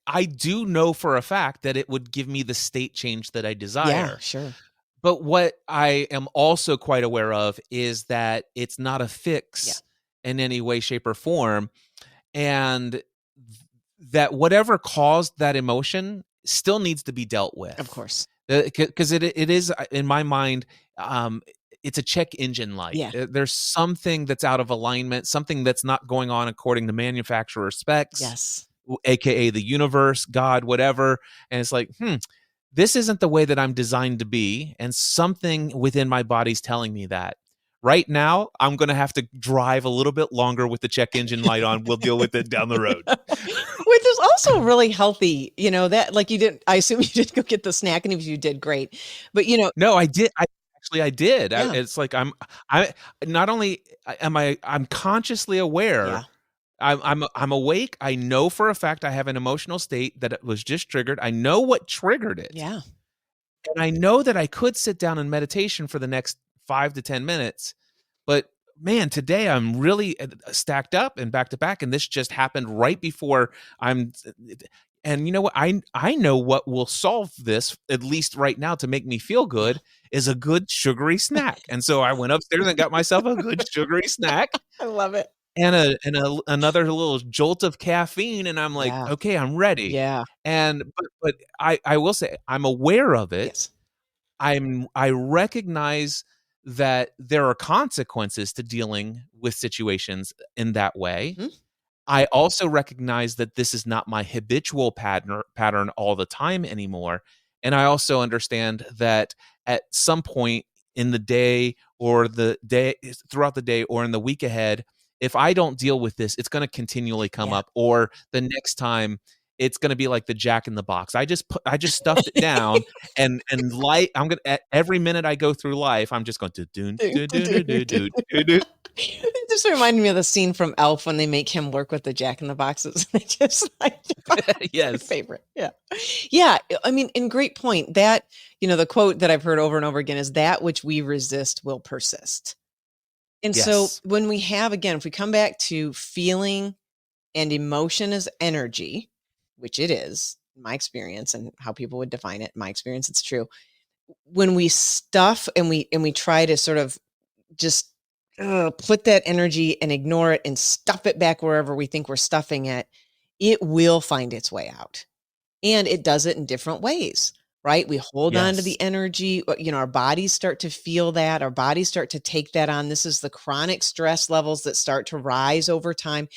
I do know for a fact that it would give me the state change that I Yeah, desire. sure. But what I am also quite aware of is that it's not a Yeah, fix in any way, shape, or form, and that whatever caused that emotion still needs to be dealt of with. course. Because it is in my mind, um, it's a check engine light. Yeah. There's something that's out of alignment, something that's not going on according to manufacturer specs, Yes. aka the universe, God, whatever. And it's like, this isn't the way that I'm designed to be, and something within my body's telling me that. Right now, I'm going to have to drive a little bit longer with the check engine light on. We'll deal with it down the road. Which is also really healthy, that like you didn't I assume you didn't go get the snack, and if you did, great. But No, I did. I did. yeah, It's like I not only I'm consciously aware. yeah, I'm awake. I know for a fact I have an emotional state that it was just triggered. I know what triggered it. yeah, And I know that I could sit down in meditation for the next 5 to 10 minutes, but man, today I'm really stacked up and back to back, and this just happened right before I'm. And you know what? I know what will solve this, at least right now, to make me feel yeah. good, is a good sugary snack. And so I went upstairs and got myself a good sugary snack I love it. and another little jolt of caffeine, and I'm like, Yeah, okay, I'm ready. yeah, And but I will say I'm aware of it. yes. I recognize that there are consequences to dealing with situations in that way. Mhm. I also recognize that this is not my habitual pattern all the time anymore. And I also understand that at some point in the day or the day throughout the day or in the week ahead, if I don't deal with this, it's going to continually come Yeah. up. Or the next time it's going to be like the Jack in the Box. I just stuffed it down and light. I'm gonna every minute I go through life, I'm just going to do do do do do do do do. It just reminded me of the scene from Elf when they make him work with the Jack in the Boxes. They just like my Yes, favorite. Yeah. Yeah. I mean, and great point. That, the quote that I've heard over and over again is that which we resist will persist. And so yes, when we have, again, if we come back to feeling and emotion as energy, which it is, in my experience and how people would define it, in my experience, it's true. When we stuff and we try to sort of just put that energy and ignore it and stuff it back wherever we think we're stuffing it, it will find its way out. And it does it in different ways, right? We hold on to yes, the energy, our bodies start to feel that, our bodies start to take that on. This is the chronic stress levels that start to rise over time.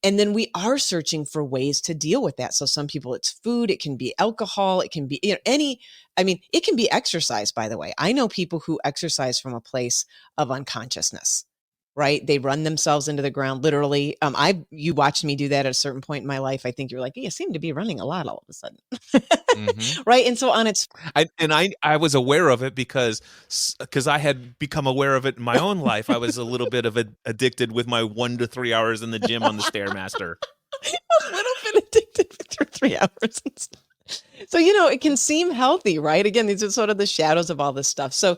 And then we are searching for ways to deal with that. So some people it's food, it can be alcohol, it can be it can be exercise, by the way. I know people who exercise from a place of unconsciousness. Right? They run themselves into the ground literally. You watched me do that at a certain point in my life. I think you're like, you seem to be running a lot all of a sudden. mhm. Right? And so on its I was aware of it because I had become aware of it in my own life. I was a little bit of addicted with my 1 to 3 hours in the gym on the Stairmaster. a little bit addicted for 3 hours. So, it can seem healthy, right? Again, these are sort of the shadows of all this stuff. So,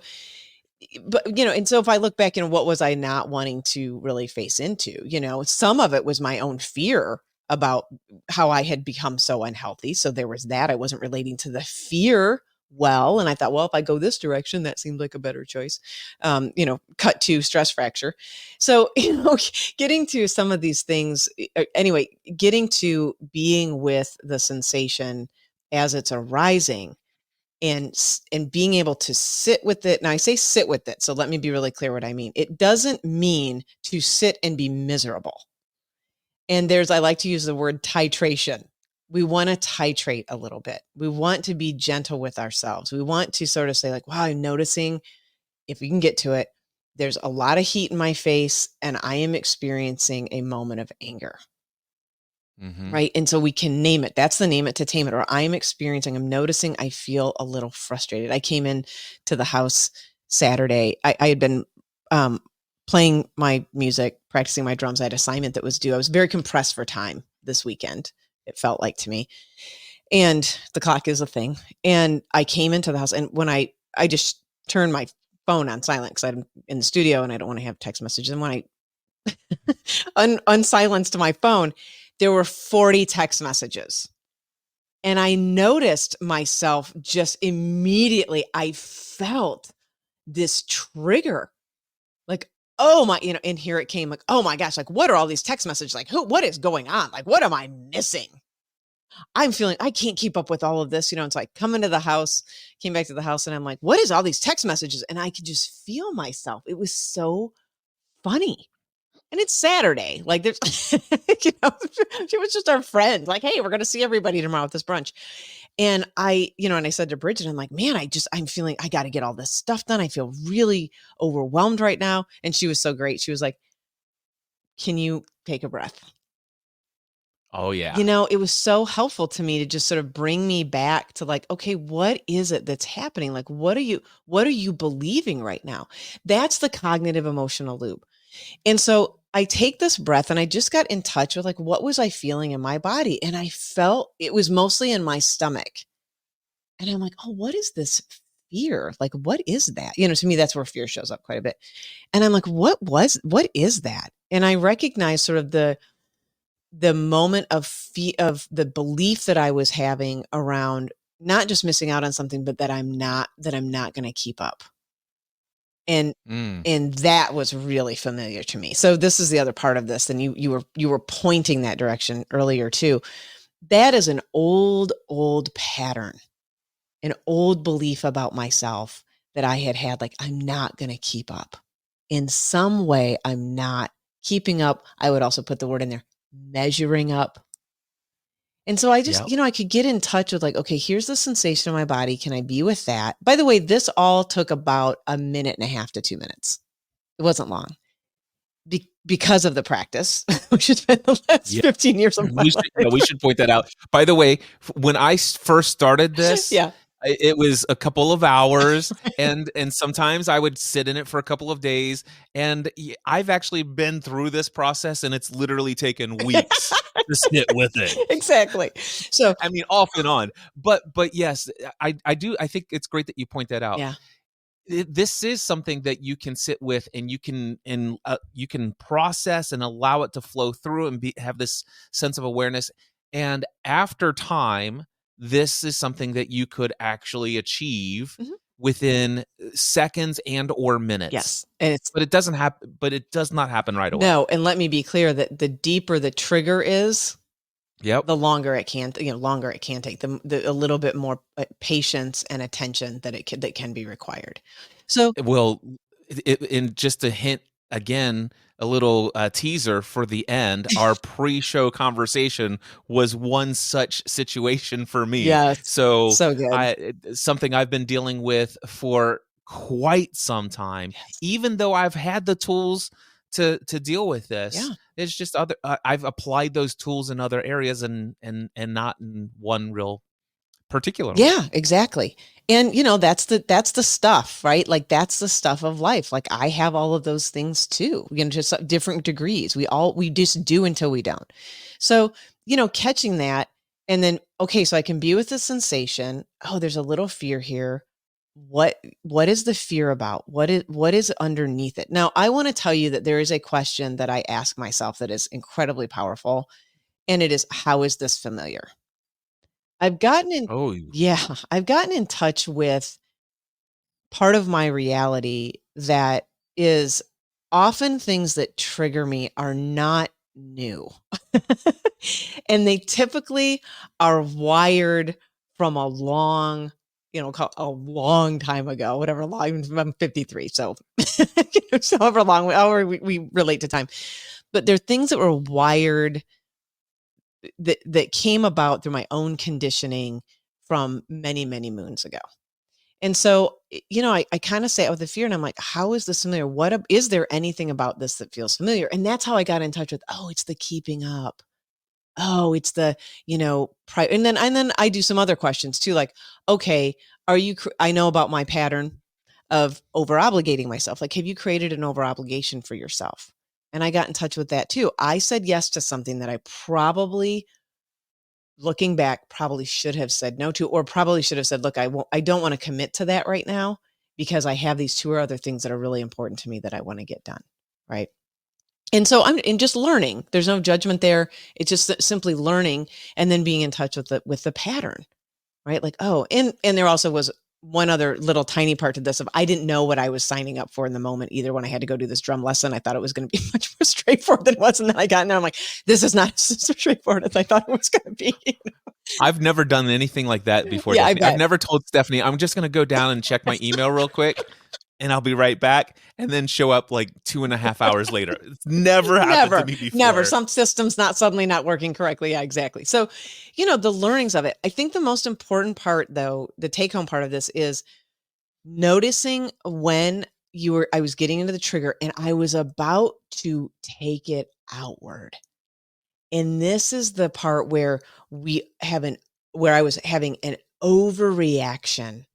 but, and so if I look back and what was I not wanting to really face into, some of it was my own fear about how I had become so unhealthy. So there was that. I wasn't relating to the fear well. And I thought, well, if I go this direction, that seemed like a better choice. Cut to stress fracture. So, getting to some of these things, anyway, getting to being with the sensation as it's arising and being able to sit with it. Now I say sit with it. So let me be really clear what I mean. It doesn't mean to sit and be miserable. And I like to use the word titration. We want to titrate a little bit. We want to be gentle with ourselves. We want to sort of say like, wow, I'm noticing, if we can get to it, there's a lot of heat in my face and I am experiencing a moment of anger. right? And so we can name it. That's the name it to tame it. Or I'm noticing, I feel a little frustrated. I came in to the house Saturday. I had been playing my music, practicing my drums. I had an assignment that was due. I was very compressed for time this weekend, it felt like to me. And the clock is a thing. And I came into the house, and when I just turned my phone on silent because I'm in the studio and I don't want to have text messages. And when I unsilenced my phone, there were 40 text messages. And I noticed myself just immediately, I felt this trigger. Like, oh my, and here it came, like, oh my gosh, like, what are all these text messages? Like, what is going on? Like, what am I missing? I'm feeling I can't keep up with all of this. It's like coming to the house, came back to the house, and I'm like, what is all these text messages? And I could just feel myself. It was so funny. And it's Saturday. Like there's, she was just our friend. Like, hey, we're going to see everybody tomorrow at this brunch. And and I said to Bridget, I'm like, man, I'm feeling, I got to get all this stuff done. I feel really overwhelmed right now. And she was so great. She was like, can you take a breath? Oh, yeah. It was so helpful to me to just sort of bring me back to like, okay, what is it that's happening? Like, what are you believing right now? That's the cognitive emotional loop. And so I take this breath and I just got in touch with like, what was I feeling in my body? And I felt it was mostly in my stomach. And I'm like, oh, what is this fear? Like, what is that? To me, that's where fear shows up quite a bit. And I'm like, what is that? And I recognize sort of the moment of the belief that I was having around not just missing out on something, but that I'm not going to keep up. And that was really familiar to me. So this is the other part of this. And you were pointing that direction earlier too. That is an old pattern, an old belief about myself that I had, like, I'm not going to keep up. In some way, I'm not keeping up. I would also put the word in there, measuring up. And so I just, I could get in touch with like, okay, here's the sensation in my body. Can I be with that? By the way, this all took about 1.5 minutes to 2 minutes. It wasn't long because of the practice, which has been the last 15 years of my life. We should point that out. By the way, when I first started this, it was a couple of hours and sometimes I would sit in it for a couple of days, and I've actually been through this process and it's literally taken weeks to sit with it. Exactly. So, I mean, off and on, but yes, I think it's great that you point that out. Yeah. This is something that you can sit with and you can process and allow it to flow through and have this sense of awareness. And after time, this is something that you could actually achieve within seconds and or minutes. Yes. And but it doesn't happen, but it does not happen right away. No. And let me be clear that the deeper the trigger is, the longer it can, take, the a little bit more patience and attention that can be required. So, well, in just a hint again, a little teaser for the end, our pre-show conversation was one such situation for me. Yes, so good. Something I've been dealing with for quite some time, even though I've had the tools to deal with this. Yeah. It's just I've applied those tools in other areas and not in one real particular. Yeah, exactly. And that's the stuff, right? Like that's the stuff of life. Like I have all of those things too, just different degrees. We just do until we don't. So, catching that and then, okay, so I can be with the sensation. Oh, there's a little fear here. What is the fear about? What is underneath it? Now, I want to tell you that there is a question that I ask myself that is incredibly powerful. And it is, how is this familiar? I've gotten in touch with part of my reality that is often things that trigger me are not new. And they typically are wired from a long time ago, whatever long, I'm 53. So, however long, however we relate to time, but they're things that were wired that came about through my own conditioning from many, many moons ago. And so, I kind of say it with the fear and I'm like, how is this familiar? Is there anything about this that feels familiar? And that's how I got in touch with, it's the keeping up. oh, it's the, and then I do some other questions too, like, okay, I know about my pattern of over obligating myself. Like, have you created an over obligation for yourself? And I got in touch with that too. I said yes to something that I probably, looking back, probably should have said no to, or probably should have said, look, I don't want to commit to that right now because I have these two or other things that are really important to me that I want to get done. Right. And so I'm just learning. There's no judgment there. It's just simply learning and then being in touch with the pattern, right? Like, oh, and there also was one other little tiny part to this of I didn't know what I was signing up for in the moment either. When I had to go do this drum lesson, I thought it was going to be much more straightforward than it was. And then I got in there, I'm like, this is not as straightforward as I thought it was going to be. I've never done anything like that before. Yeah, I Stephanie. I've bet. never told Stephanie, I'm just going to go down and check my email real quick and I'll be right back. And then show up like 2.5 hours later. It's never happened to me before. Never. Some systems suddenly not working correctly. Yeah, exactly. So, the learnings of it, I think the most important part though, the take home part of this is noticing when I was getting into the trigger and I was about to take it outward. And this is the part where where I was having an overreaction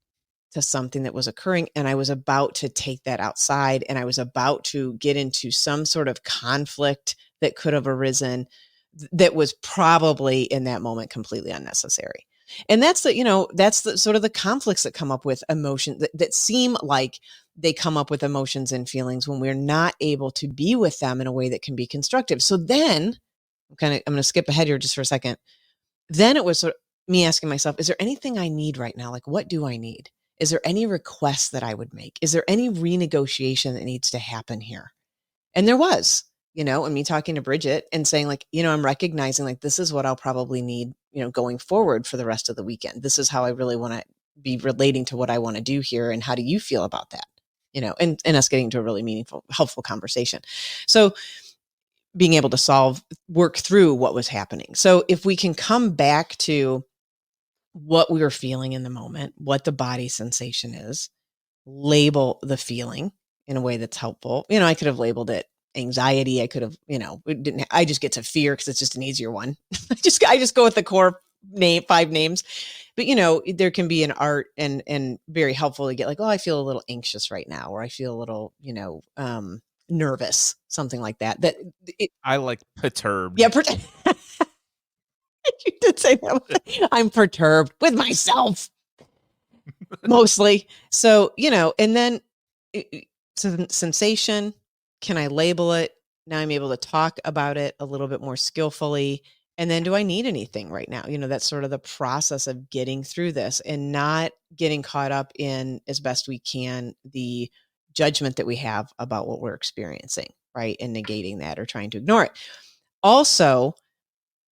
to something that was occurring, and I was about to take that outside, and I was about to get into some sort of conflict that could have arisen that was probably in that moment completely unnecessary. And that's the sort of the conflicts that come up with emotion that seem like they come up with emotions and feelings when we're not able to be with them in a way that can be constructive. So then I'm going to skip ahead here just for a second. Then it was sort of me asking myself, is there anything I need right now? Like, what do I need? Is there any request that I would make? Is there any renegotiation that needs to happen here? And there was, and me talking to Bridget and saying like, I'm recognizing like, this is what I'll probably need, going forward for the rest of the weekend. This is how I really want to be relating to what I want to do here. And how do you feel about that? And us getting to a really meaningful, helpful conversation. So being able to work through what was happening. So if we can come back to what we were feeling in the moment, what the body sensation is, label the feeling in a way that's helpful. I could have labeled it anxiety. I could have, I just get to fear because it's just an easier one. I just go with the core 5 names. But, there can be an art and very helpful to get like, oh, I feel a little anxious right now, or I feel a little, nervous, something like that. I like perturbed. Yeah. You did say that. I'm perturbed with myself mostly. So, and then sensation, can I label it? Now I'm able to talk about it a little bit more skillfully. And then do I need anything right now? That's sort of the process of getting through this and not getting caught up in, as best we can, the judgment that we have about what we're experiencing, right? And negating that or trying to ignore it. Also,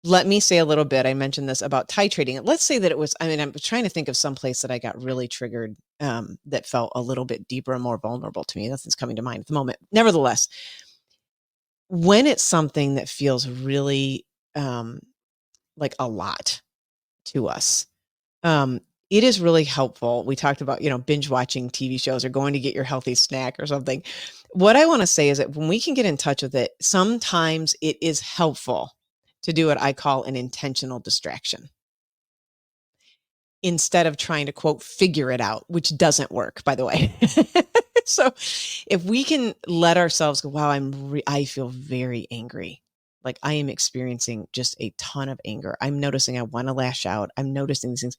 let me say a little bit, I mentioned this about titrating it. Let's say that it was, I'm trying to think of some place that I got really triggered that felt a little bit deeper and more vulnerable to me. Nothing's coming to mind at the moment. Nevertheless, when it's something that feels really like a lot to us, it is really helpful. We talked about, binge watching TV shows or going to get your healthy snack or something. What I want to say is that when we can get in touch with it, sometimes it is helpful to do what I call an intentional distraction instead of trying to, quote, figure it out, which doesn't work, by the way. So if we can let ourselves go, wow, I feel very angry. Like I am experiencing just a ton of anger. I'm noticing I want to lash out. I'm noticing these things.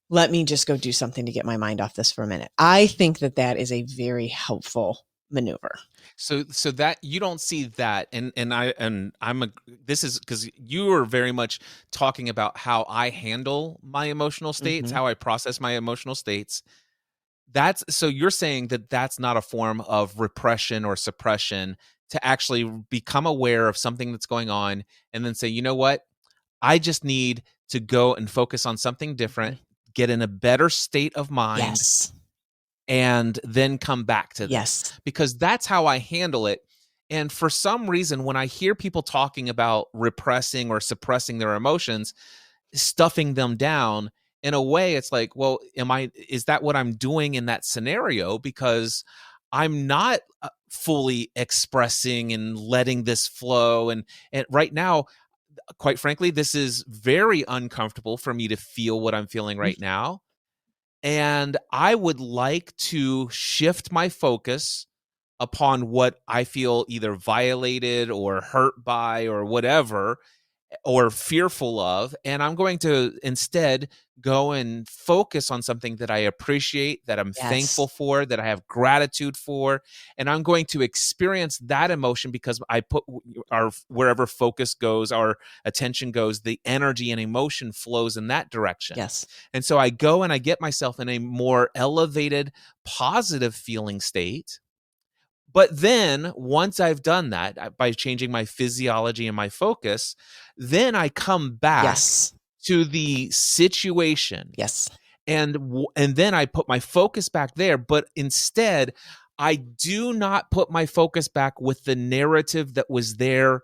Let me just go do something to get my mind off this for a minute. I think that is a very helpful maneuver. So that you don't see that, this is because you are very much talking about how I handle my emotional states, how I process my emotional states. So you're saying that that's not a form of repression or suppression, to actually become aware of something that's going on and then say, you know what, I just need to go and focus on something different, get in a better state of mind. Yes. And then come back to this. Yes. Because that's how I handle it. And for some reason, when I hear people talking about repressing or suppressing their emotions, stuffing them down, in a way, it's like, well, is that what I'm doing in that scenario? Because I'm not fully expressing and letting this flow. And right now, quite frankly, this is very uncomfortable for me to feel what I'm feeling right now. And I would like to shift my focus upon what I feel either violated or hurt by or whatever, or fearful of. And I'm going to instead go and focus on something that I appreciate, that I'm thankful Yes. for, that I have gratitude for. And I'm going to experience that emotion because I put our wherever focus goes, our attention goes, the energy and emotion flows in that direction. Yes. And so I go and I get myself in a more elevated, positive feeling state. But then once I've done that by changing my physiology and my focus, then I come back Yes. to the situation Yes. and then I put my focus back there. But instead, I do not put my focus back with the narrative that was there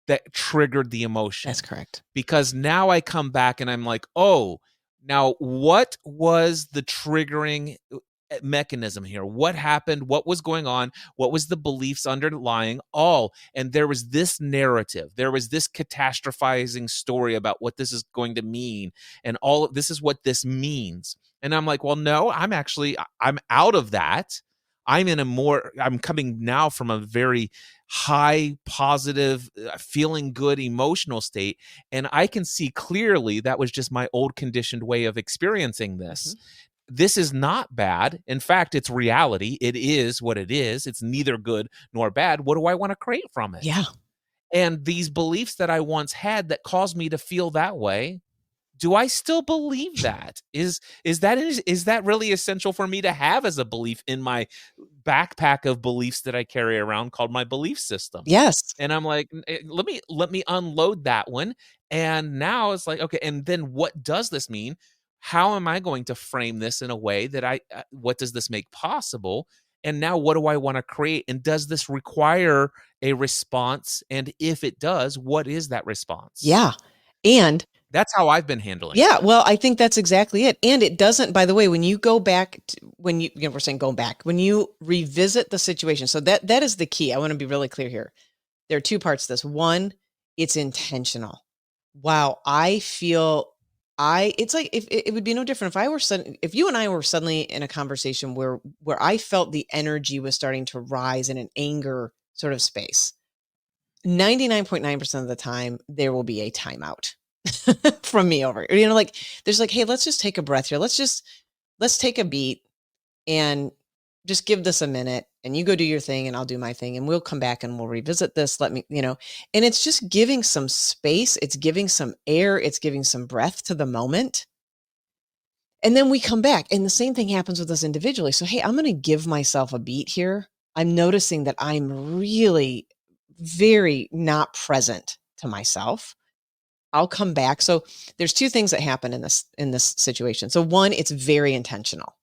that triggered the emotion. That's correct. Because now I come back and I'm like, oh, now what was the triggering mechanism here? What happened? What was going on? What was the beliefs underlying all? And there was this narrative. There was this catastrophizing story about what this is going to mean. And all this is what this means. And I'm like, well, no, I'm out of that. I'm coming now from a very high, positive, feeling good emotional state. And I can see clearly that was just my old conditioned way of experiencing this. This is not bad. In fact, it's reality. It is what it is. It's neither good nor bad. What do I want to create from it? Yeah. And these beliefs that I once had that caused me to feel that way, do I still believe that? Is that really essential for me to have as a belief in my backpack of beliefs that I carry around called my belief system? Yes. And I'm like, let me unload that one. And now it's like, okay, and then what does this mean? How am I going to frame this in a way that what does this make possible? And now what do I want to create? And does this require a response? And if it does, what is that response? Yeah. And that's how I've been handling yeah, it. well, I think that's exactly it. And it doesn't, by the way, when you go back, we're saying go back, when you revisit the situation. So that is the key. I want to be really clear here. There are two parts to this. One, it's intentional. Wow. It's like, if it would be no different if you and I were suddenly in a conversation where I felt the energy was starting to rise in an anger sort of space, 99.9% of the time, there will be a timeout from me over, like, there's like, hey, let's just take a breath here. Let's take a beat and just give this a minute, and you go do your thing and I'll do my thing, and we'll come back and we'll revisit this. Let me, and it's just giving some space. It's giving some air. It's giving some breath to the moment. And then we come back, and the same thing happens with us individually. So, hey, I'm going to give myself a beat here. I'm noticing that I'm really very not present to myself. I'll come back. So there's two things that happen in this situation. So one, it's very intentional,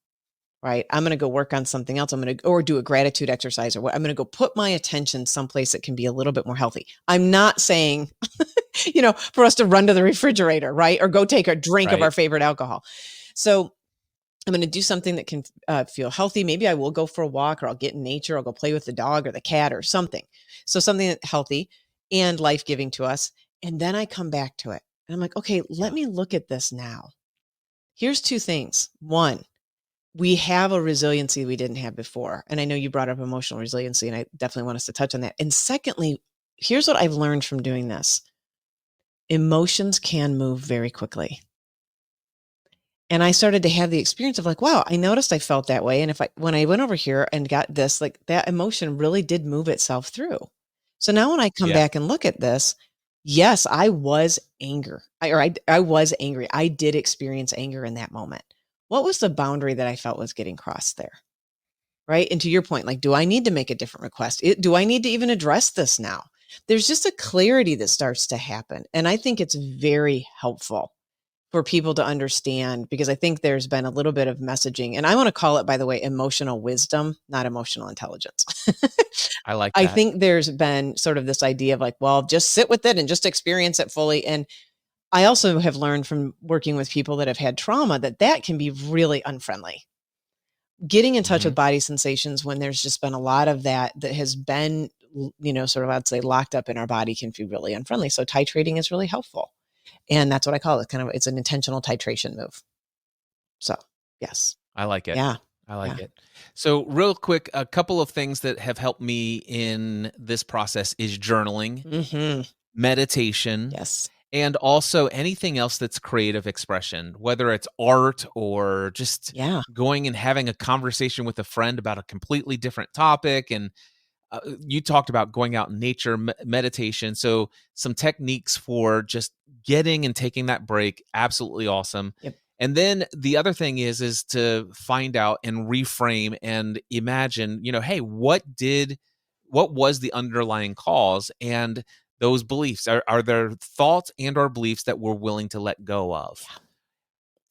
right? I'm going to go work on something else. Or do a gratitude exercise, or what. I'm going to go put my attention someplace that can be a little bit more healthy. I'm not saying, for us to run to the refrigerator, right? Or go take a drink of our favorite alcohol. So I'm going to do something that can feel healthy. Maybe I will go for a walk, or I'll get in nature. I'll go play with the dog or the cat or something. So something that's healthy and life-giving to us. And then I come back to it and I'm like, okay, let me look at this now. Here's two things. One, we have a resiliency we didn't have before. And I know you brought up emotional resiliency, and I definitely want us to touch on that. And secondly, here's what I've learned from doing this. Emotions can move very quickly. And I started to have the experience of like, wow, I noticed I felt that way. And when I went over here and got this, like, that emotion really did move itself through. So now when I come back and look at this, yes, I was angry. I was angry. I did experience anger in that moment. What was the boundary that I felt was getting crossed there? Right? And to your point, like, do I need to make a different request? Do I need to even address this now? There's just a clarity that starts to happen. And I think it's very helpful for people to understand, because I think there's been a little bit of messaging, and I want to call it, by the way, emotional wisdom, not emotional intelligence. I like that. I think there's been sort of this idea of like, well, just sit with it and just experience it fully. And I also have learned from working with people that have had trauma that can be really unfriendly. Getting in touch with body sensations when there's just been a lot of that has been sort of, I'd say, locked up in our body can feel really unfriendly. So titrating is really helpful. And that's what I call it. It's an intentional titration move. So, yes. I like it. Yeah. I like Yeah. it. So real quick, a couple of things that have helped me in this process is journaling, Mm-hmm. meditation, Yes. and also anything else that's creative expression, whether it's art or just Yeah. going and having a conversation with a friend about a completely different topic. And you talked about going out in nature, meditation. So some techniques for just getting and taking that break. Absolutely awesome. Yep. And then the other thing is to find out and reframe and imagine, hey, what was the underlying cause? And those beliefs, are there thoughts and or beliefs that we're willing to let go of?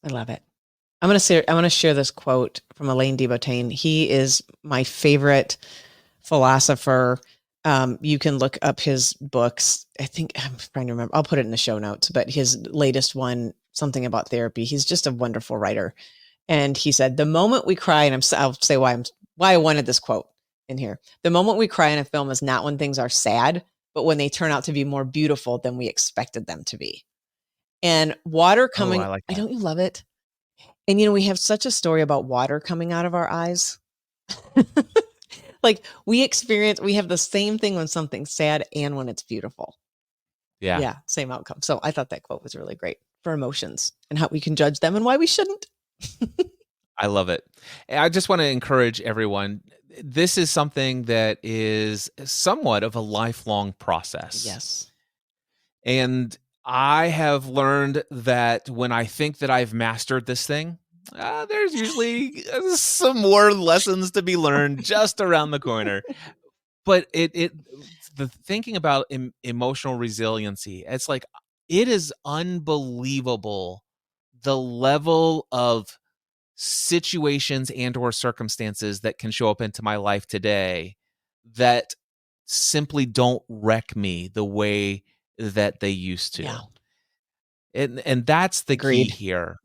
I love it. I want to share this quote from Alain de Botton. He is my favorite philosopher. You can look up his books. I think I'm trying to remember. I'll put it in the show notes, but his latest one, something about therapy. He's just a wonderful writer. And he said, the moment we cry, and I'll say why I wanted this quote in here. The moment we cry in a film is not when things are sad, but when they turn out to be more beautiful than we expected them to be. And water coming, I like that. don't you love it? And, we have such a story about water coming out of our eyes. Like we have the same thing when something's sad and when it's beautiful. Yeah. Yeah. Same outcome. So I thought that quote was really great for emotions and how we can judge them and why we shouldn't. I love it. I just want to encourage everyone. This is something that is somewhat of a lifelong process. Yes. And I have learned that when I think that I've mastered this thing, there's usually some more lessons to be learned just around the corner. But the thinking about emotional resiliency, it's like, it is unbelievable the level of situations and or circumstances that can show up into my life today that simply don't wreck me the way that they used to. Yeah. And that's the Agreed. key here.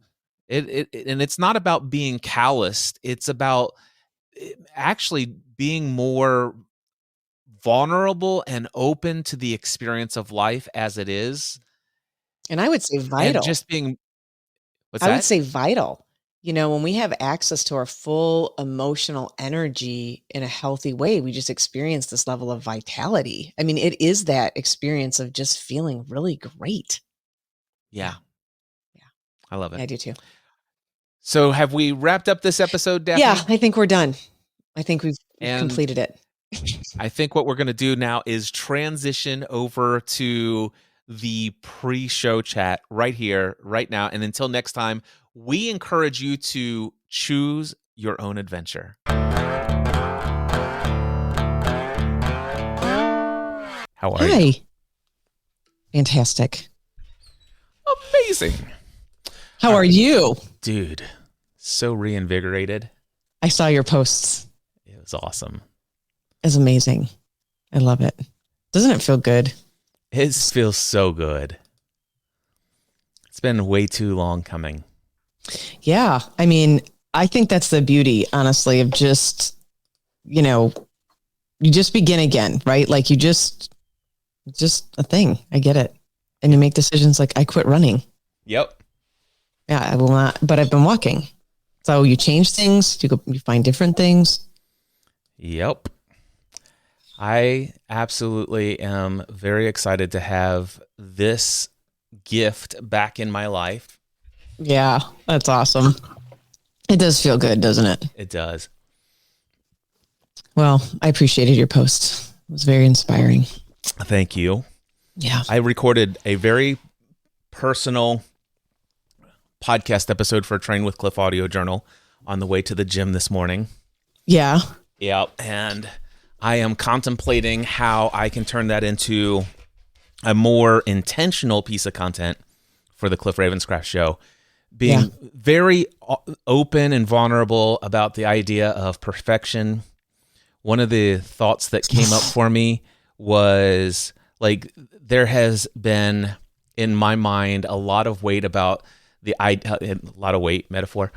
And it's not about being calloused. It's about actually being more vulnerable and open to the experience of life as it is. And I would say vital. And just being, I would say vital. When we have access to our full emotional energy in a healthy way, we just experience this level of vitality. I mean, it is that experience of just feeling really great. Yeah. I love it. Yeah, I do too. So have we wrapped up this episode, Daphne? Yeah, I think we're done. I think we've completed it. I think what we're going to do now is transition over to the pre-show chat right here, right now. And until next time, we encourage you to choose your own adventure. How are you? Fantastic. Amazing. How are you? Dude, so reinvigorated. I saw your posts. It was awesome. It's amazing. I love it. Doesn't it feel good? It feels so good. It's been way too long coming. Yeah. I mean, I think that's the beauty, honestly, of just, you just begin again, right? Like just a thing. I get it. And you make decisions like, I quit running. Yep. Yeah, I will not, but I've been walking. So you change things, you find different things. Yep. I absolutely am very excited to have this gift back in my life. Yeah, that's awesome. It does feel good, doesn't it? It does. Well, I appreciated your post. It was very inspiring. Thank you. Yeah. I recorded a very personal podcast episode for Train with Cliff audio journal on the way to the gym this morning. Yeah. Yep. And I am contemplating how I can turn that into a more intentional piece of content for the Cliff Ravenscraft show. Being very open and vulnerable about the idea of perfection. One of the thoughts that came up for me was like, there has been in my mind a lot of weight about a lot of weight metaphor.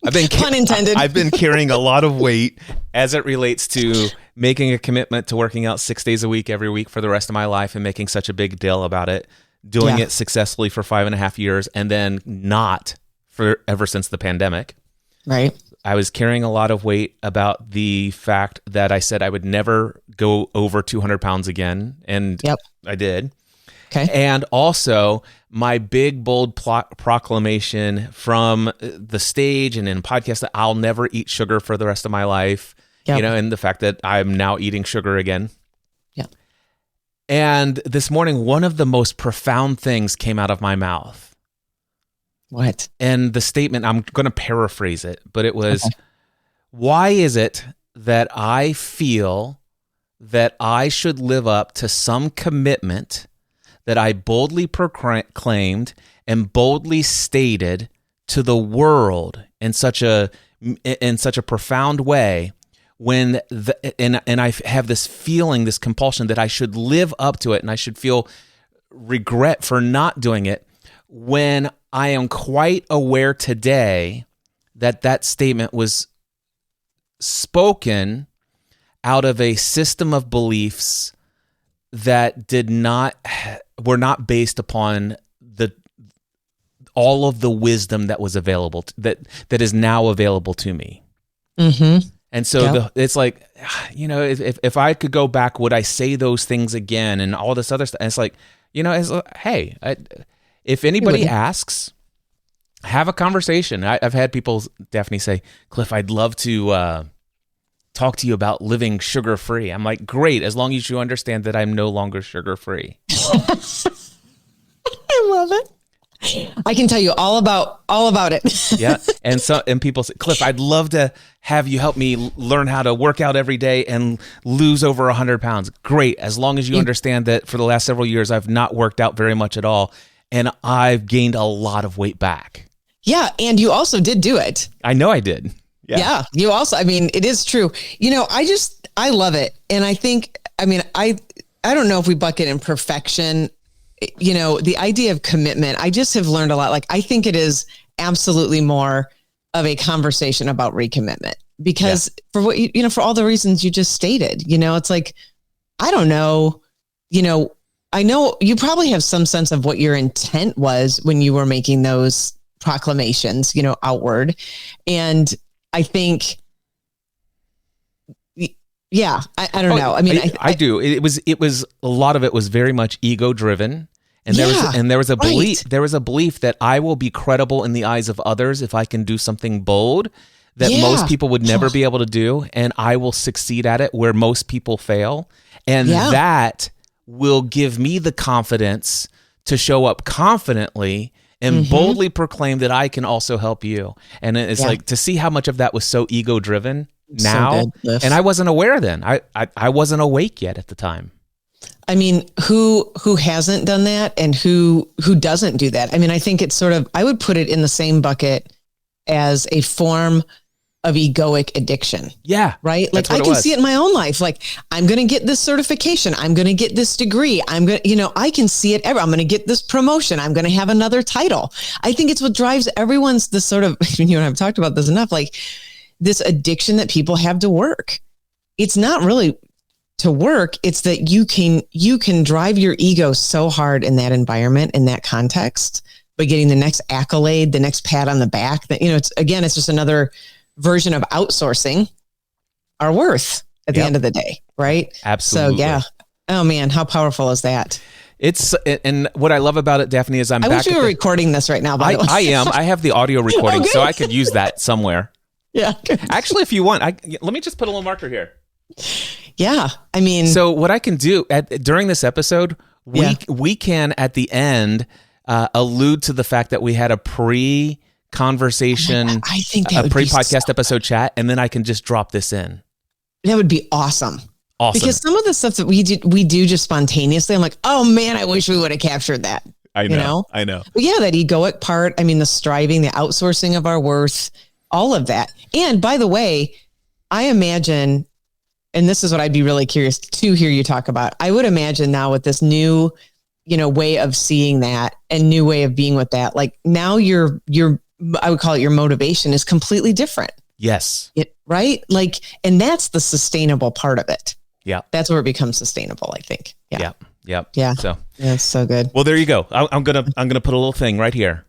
Pun intended. I've been carrying a lot of weight as it relates to making a commitment to working out 6 days a week, every week for the rest of my life, and making such a big deal about it, doing it successfully for 5.5 years, and then not for ever since the pandemic. Right. I was carrying a lot of weight about the fact that I said I would never go over 200 pounds again. And I did. Okay. And also my big, bold proclamation from the stage and in podcasts that I'll never eat sugar for the rest of my life, and the fact that I'm now eating sugar again. Yeah. And this morning, one of the most profound things came out of my mouth. What? And the statement, I'm going to paraphrase it, but it was, why is it that I feel that I should live up to some commitment that I boldly proclaimed and boldly stated to the world in such a profound way, when and I have this feeling, this compulsion that I should live up to it, and I should feel regret for not doing it, when I am quite aware today that that statement was spoken out of a system of beliefs that were not based upon all of the wisdom that was available that is now available to me. Mm-hmm. And so it's like, if I could go back, would I say those things again and all this other stuff? And it's like, hey, if anybody asks, have a conversation. I've had people, Daphne, say, Cliff, I'd love to talk to you about living sugar-free. I'm like, great, as long as you understand that I'm no longer sugar-free. I love it. I can tell you all about it. Yeah. And people say, Cliff, I'd love to have you help me learn how to work out every day and lose over 100 pounds. Great. As long as you understand that for the last several years, I've not worked out very much at all, and I've gained a lot of weight back. Yeah. And you also did do it. I know I did. Yeah. You also, it is true. I love it. And I think, I don't know if we bucket in perfection, the idea of commitment. I just have learned a lot. Like, I think it is absolutely more of a conversation about recommitment, because for what, for all the reasons you just stated, it's like, I don't know, I know you probably have some sense of what your intent was when you were making those proclamations, outward. And I think, I don't know. I do. It was a lot of it was very much ego driven. And there was a belief, that I will be credible in the eyes of others if I can do something bold that most people would never be able to do. And I will succeed at it where most people fail. And that will give me the confidence to show up confidently and boldly proclaim that I can also help you. And it's like, to see how much of that was so ego driven now. So and I wasn't aware then. I wasn't awake yet at the time. Who hasn't done that, and who doesn't do that? I think it's sort of, I would put it in the same bucket as a form of egoic addiction. Yeah. Right? Like, I can see it in my own life. Like, I'm going to get this certification. I'm going to get this degree. I can see it ever. I'm going to get this promotion. I'm going to have another title. I think it's what drives everyone's this sort of, you and I've talked about this enough, like this addiction that people have to work. It's not really to work. It's that you can drive your ego so hard in that environment, in that context, by getting the next accolade, the next pat on the back, that, it's just another version of outsourcing our worth at the end of the day. Right. Absolutely. So oh man, how powerful is that? And what I love about it, Daphne, is I wish we were recording this right now. By the way. I am. I have the audio recording, so I could use that somewhere. Yeah. Actually, if you want, let me just put a little marker here. Yeah. So what I can do during this episode, we can at the end allude to the fact that we had a pre-conversation, I think that a pre-podcast episode chat, and then I can just drop this in. That would be awesome. Awesome. Because some of the stuff that we do just spontaneously, I'm like, oh man, I wish we would have captured that. I know. But that egoic part, the striving, the outsourcing of our worth, all of that. And by the way, I imagine, and this is what I'd be really curious to hear you talk about, I would imagine now with this new, way of seeing that and new way of being with that, like now you're I would call it your motivation, is completely different. Yes. Right? Like, and that's the sustainable part of it. Yeah. That's where it becomes sustainable, I think. Yeah. Yeah. So that's so good. well, there you go. I'm gonna put a little thing right here.